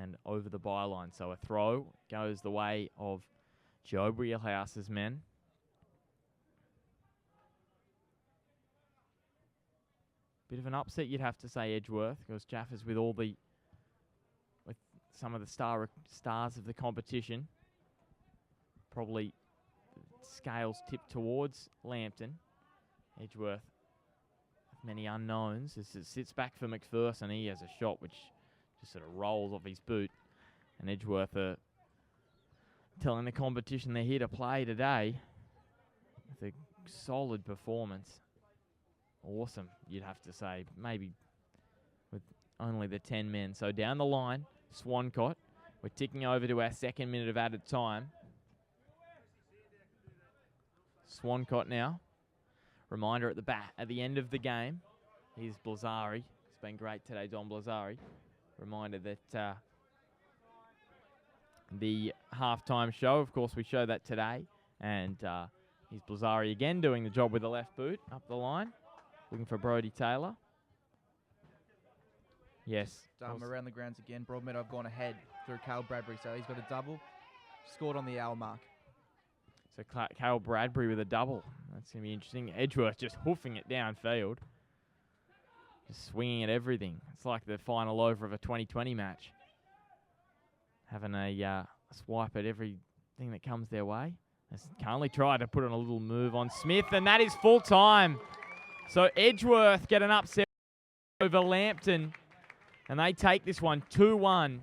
And over the byline. So a throw goes the way of Joe Wheelhouse's men. Bit of an upset, you'd have to say, Edgeworth, because Jaffers with some of the stars of the competition. Probably scales tipped towards Lambton. Edgeworth, many unknowns. As it sits back for McPherson, he has a shot which just sort of rolls off his boot. And Edgeworth are telling the competition they're here to play today with a solid performance. Awesome, you'd have to say, maybe with only the 10 men. So down the line, Swancott. We're ticking over to our 2nd minute of added time. Swancott now. Reminder at the end of the game. Here's Blazari. It's been great today, Don Blazari. Reminder that the halftime show, of course, we show that today. And here's Blazari again doing the job with the left boot up the line. Looking for Brody Taylor. Yes. Around the grounds again. Broadmeadow have gone ahead through Cale Bradbury, so he's got a double. Scored on the hour mark. So Cale Bradbury with a double. That's going to be interesting. Edgeworth just hoofing it downfield. Just swinging at everything. It's like the final over of a 2020 match. Having a swipe at everything that comes their way. Carnley tried to put on a little move on Smith, and that is full time. So Edgeworth get an upset over Lambton, and they take this one 2-1.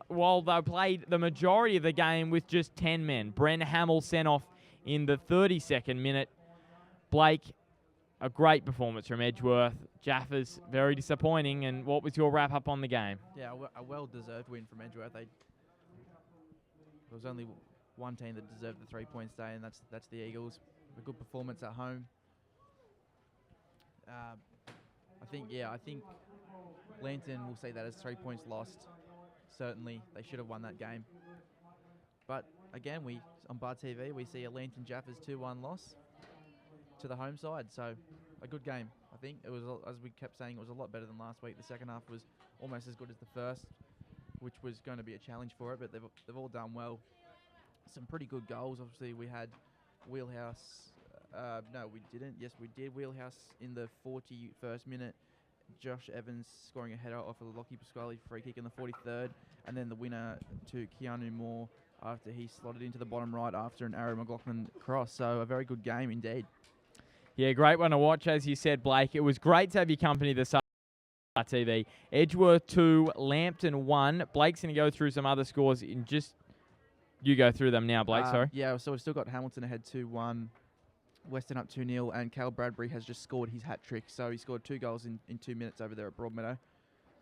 While they played the majority of the game with just 10 men. Bren Hamill sent off in the 32nd minute. Blake, a great performance from Edgeworth. Jaffers, very disappointing. And what was your wrap-up on the game? Yeah, a well-deserved win from Edgeworth. There was only one team that deserved the 3 points today, and that's the Eagles. A good performance at home. I think Lambton will see that as 3 points lost. Certainly, they should have won that game. But again, on Bar TV, we see a Lambton Jaffers 2-1 loss to the home side. So a good game. I think it was, as we kept saying, it was a lot better than last week. The second half was almost as good as the first, which was going to be a challenge for it. But they've all done well. Some pretty good goals. Obviously, we had Wheelhouse. No, we didn't. Yes, we did. Wheelhouse in the 41st minute. Josh Evans scoring a header off of Lockie Pasquale free kick in the 43rd. And then the winner to Keanu Moore after he slotted into the bottom right after an Aaron McLaughlin cross. So a very good game indeed. Yeah, great one to watch, as you said, Blake. It was great to have your company this TV. Edgeworth 2, Lambton 1. Blake's going to go through some other scores in just... You go through them now, Blake, sorry. Yeah, so we've still got Hamilton ahead 2-1. Western up 2-0, and Cale Bradbury has just scored his hat-trick. So he scored 2 goals in 2 minutes over there at Broadmeadow.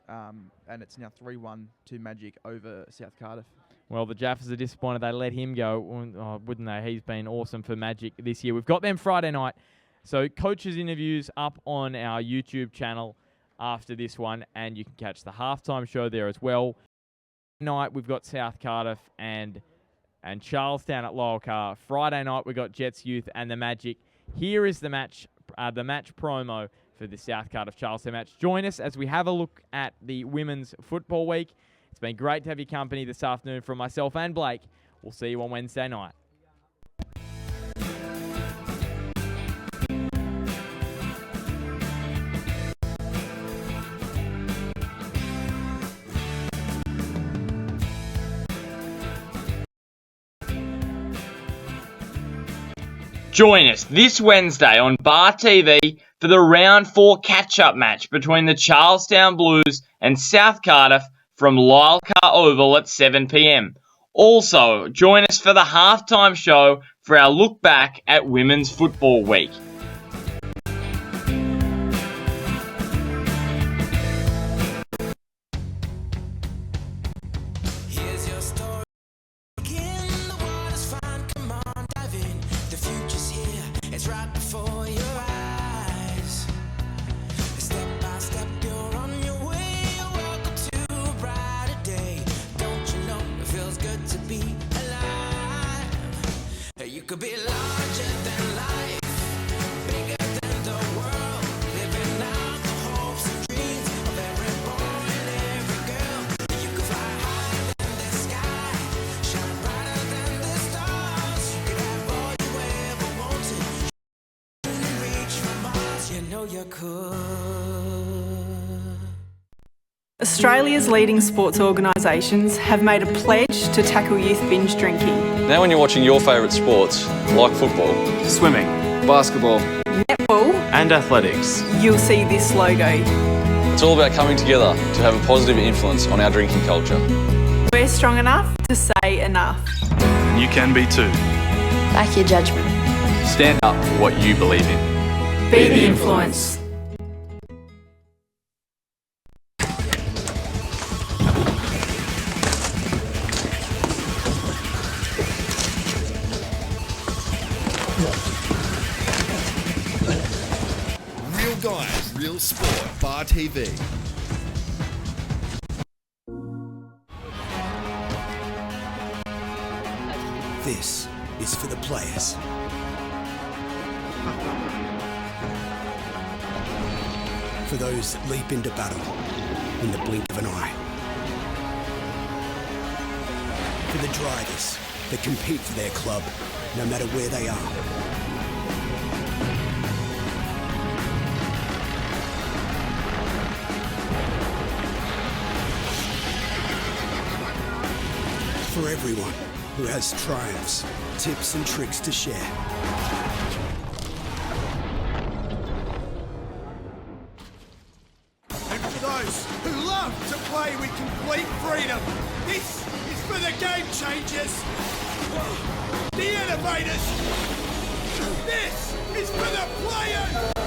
And it's now 3-1 to Magic over South Cardiff. Well, the Jaffers are disappointed they let him go. Wouldn't they? He's been awesome for Magic this year. We've got them Friday night. So coaches' interviews up on our YouTube channel after this one, and you can catch the halftime show there as well. Tonight we've got South Cardiff and Charlestown at Lowell Car. Friday night we got Jets Youth and the Magic. Here is the match promo for the South Cardiff Charlestown match. Join us as we have a look at the Women's Football Week. It's been great to have your company this afternoon from myself and Blake. We'll see you on Wednesday night. Join us this Wednesday on Bar TV for the Round 4 catch-up match between the Charlestown Blues and South Cardiff from Lylecar Oval at 7 p.m. Also, join us for the halftime show for our look back at Women's Football Week. Here's your story. Begin, the water's fine, come on, dive in. The future's here, it's right before your eyes. Step by step, you're on your way. Welcome to a brighter day. Don't you know it feels good to be alive? You could be larger than life, bigger than the world, living out the hopes and dreams of every boy and every girl. You could fly higher than the sky, shine brighter than the stars. You could have all you ever wanted, and reach for Mars. You know you could. Australia's leading sports organisations have made a pledge to tackle youth binge drinking. Now when you're watching your favourite sports, like football, Swimming, basketball, Netball, and athletics. you'll see this logo. it's all about coming together to have a positive influence on our drinking culture. We're strong enough to say enough. And you can be too. Back your judgment. Stand up for what you believe in. Be the influence. Real guys, real sport. Bar TV. This is for the players. For those that leap into battle in the blink of an eye. For the drivers that compete for their club, no matter where they are. For everyone who has triumphs, tips and tricks to share. And for those who love to play with complete freedom, this is for the game changers, the innovators. This is for the players.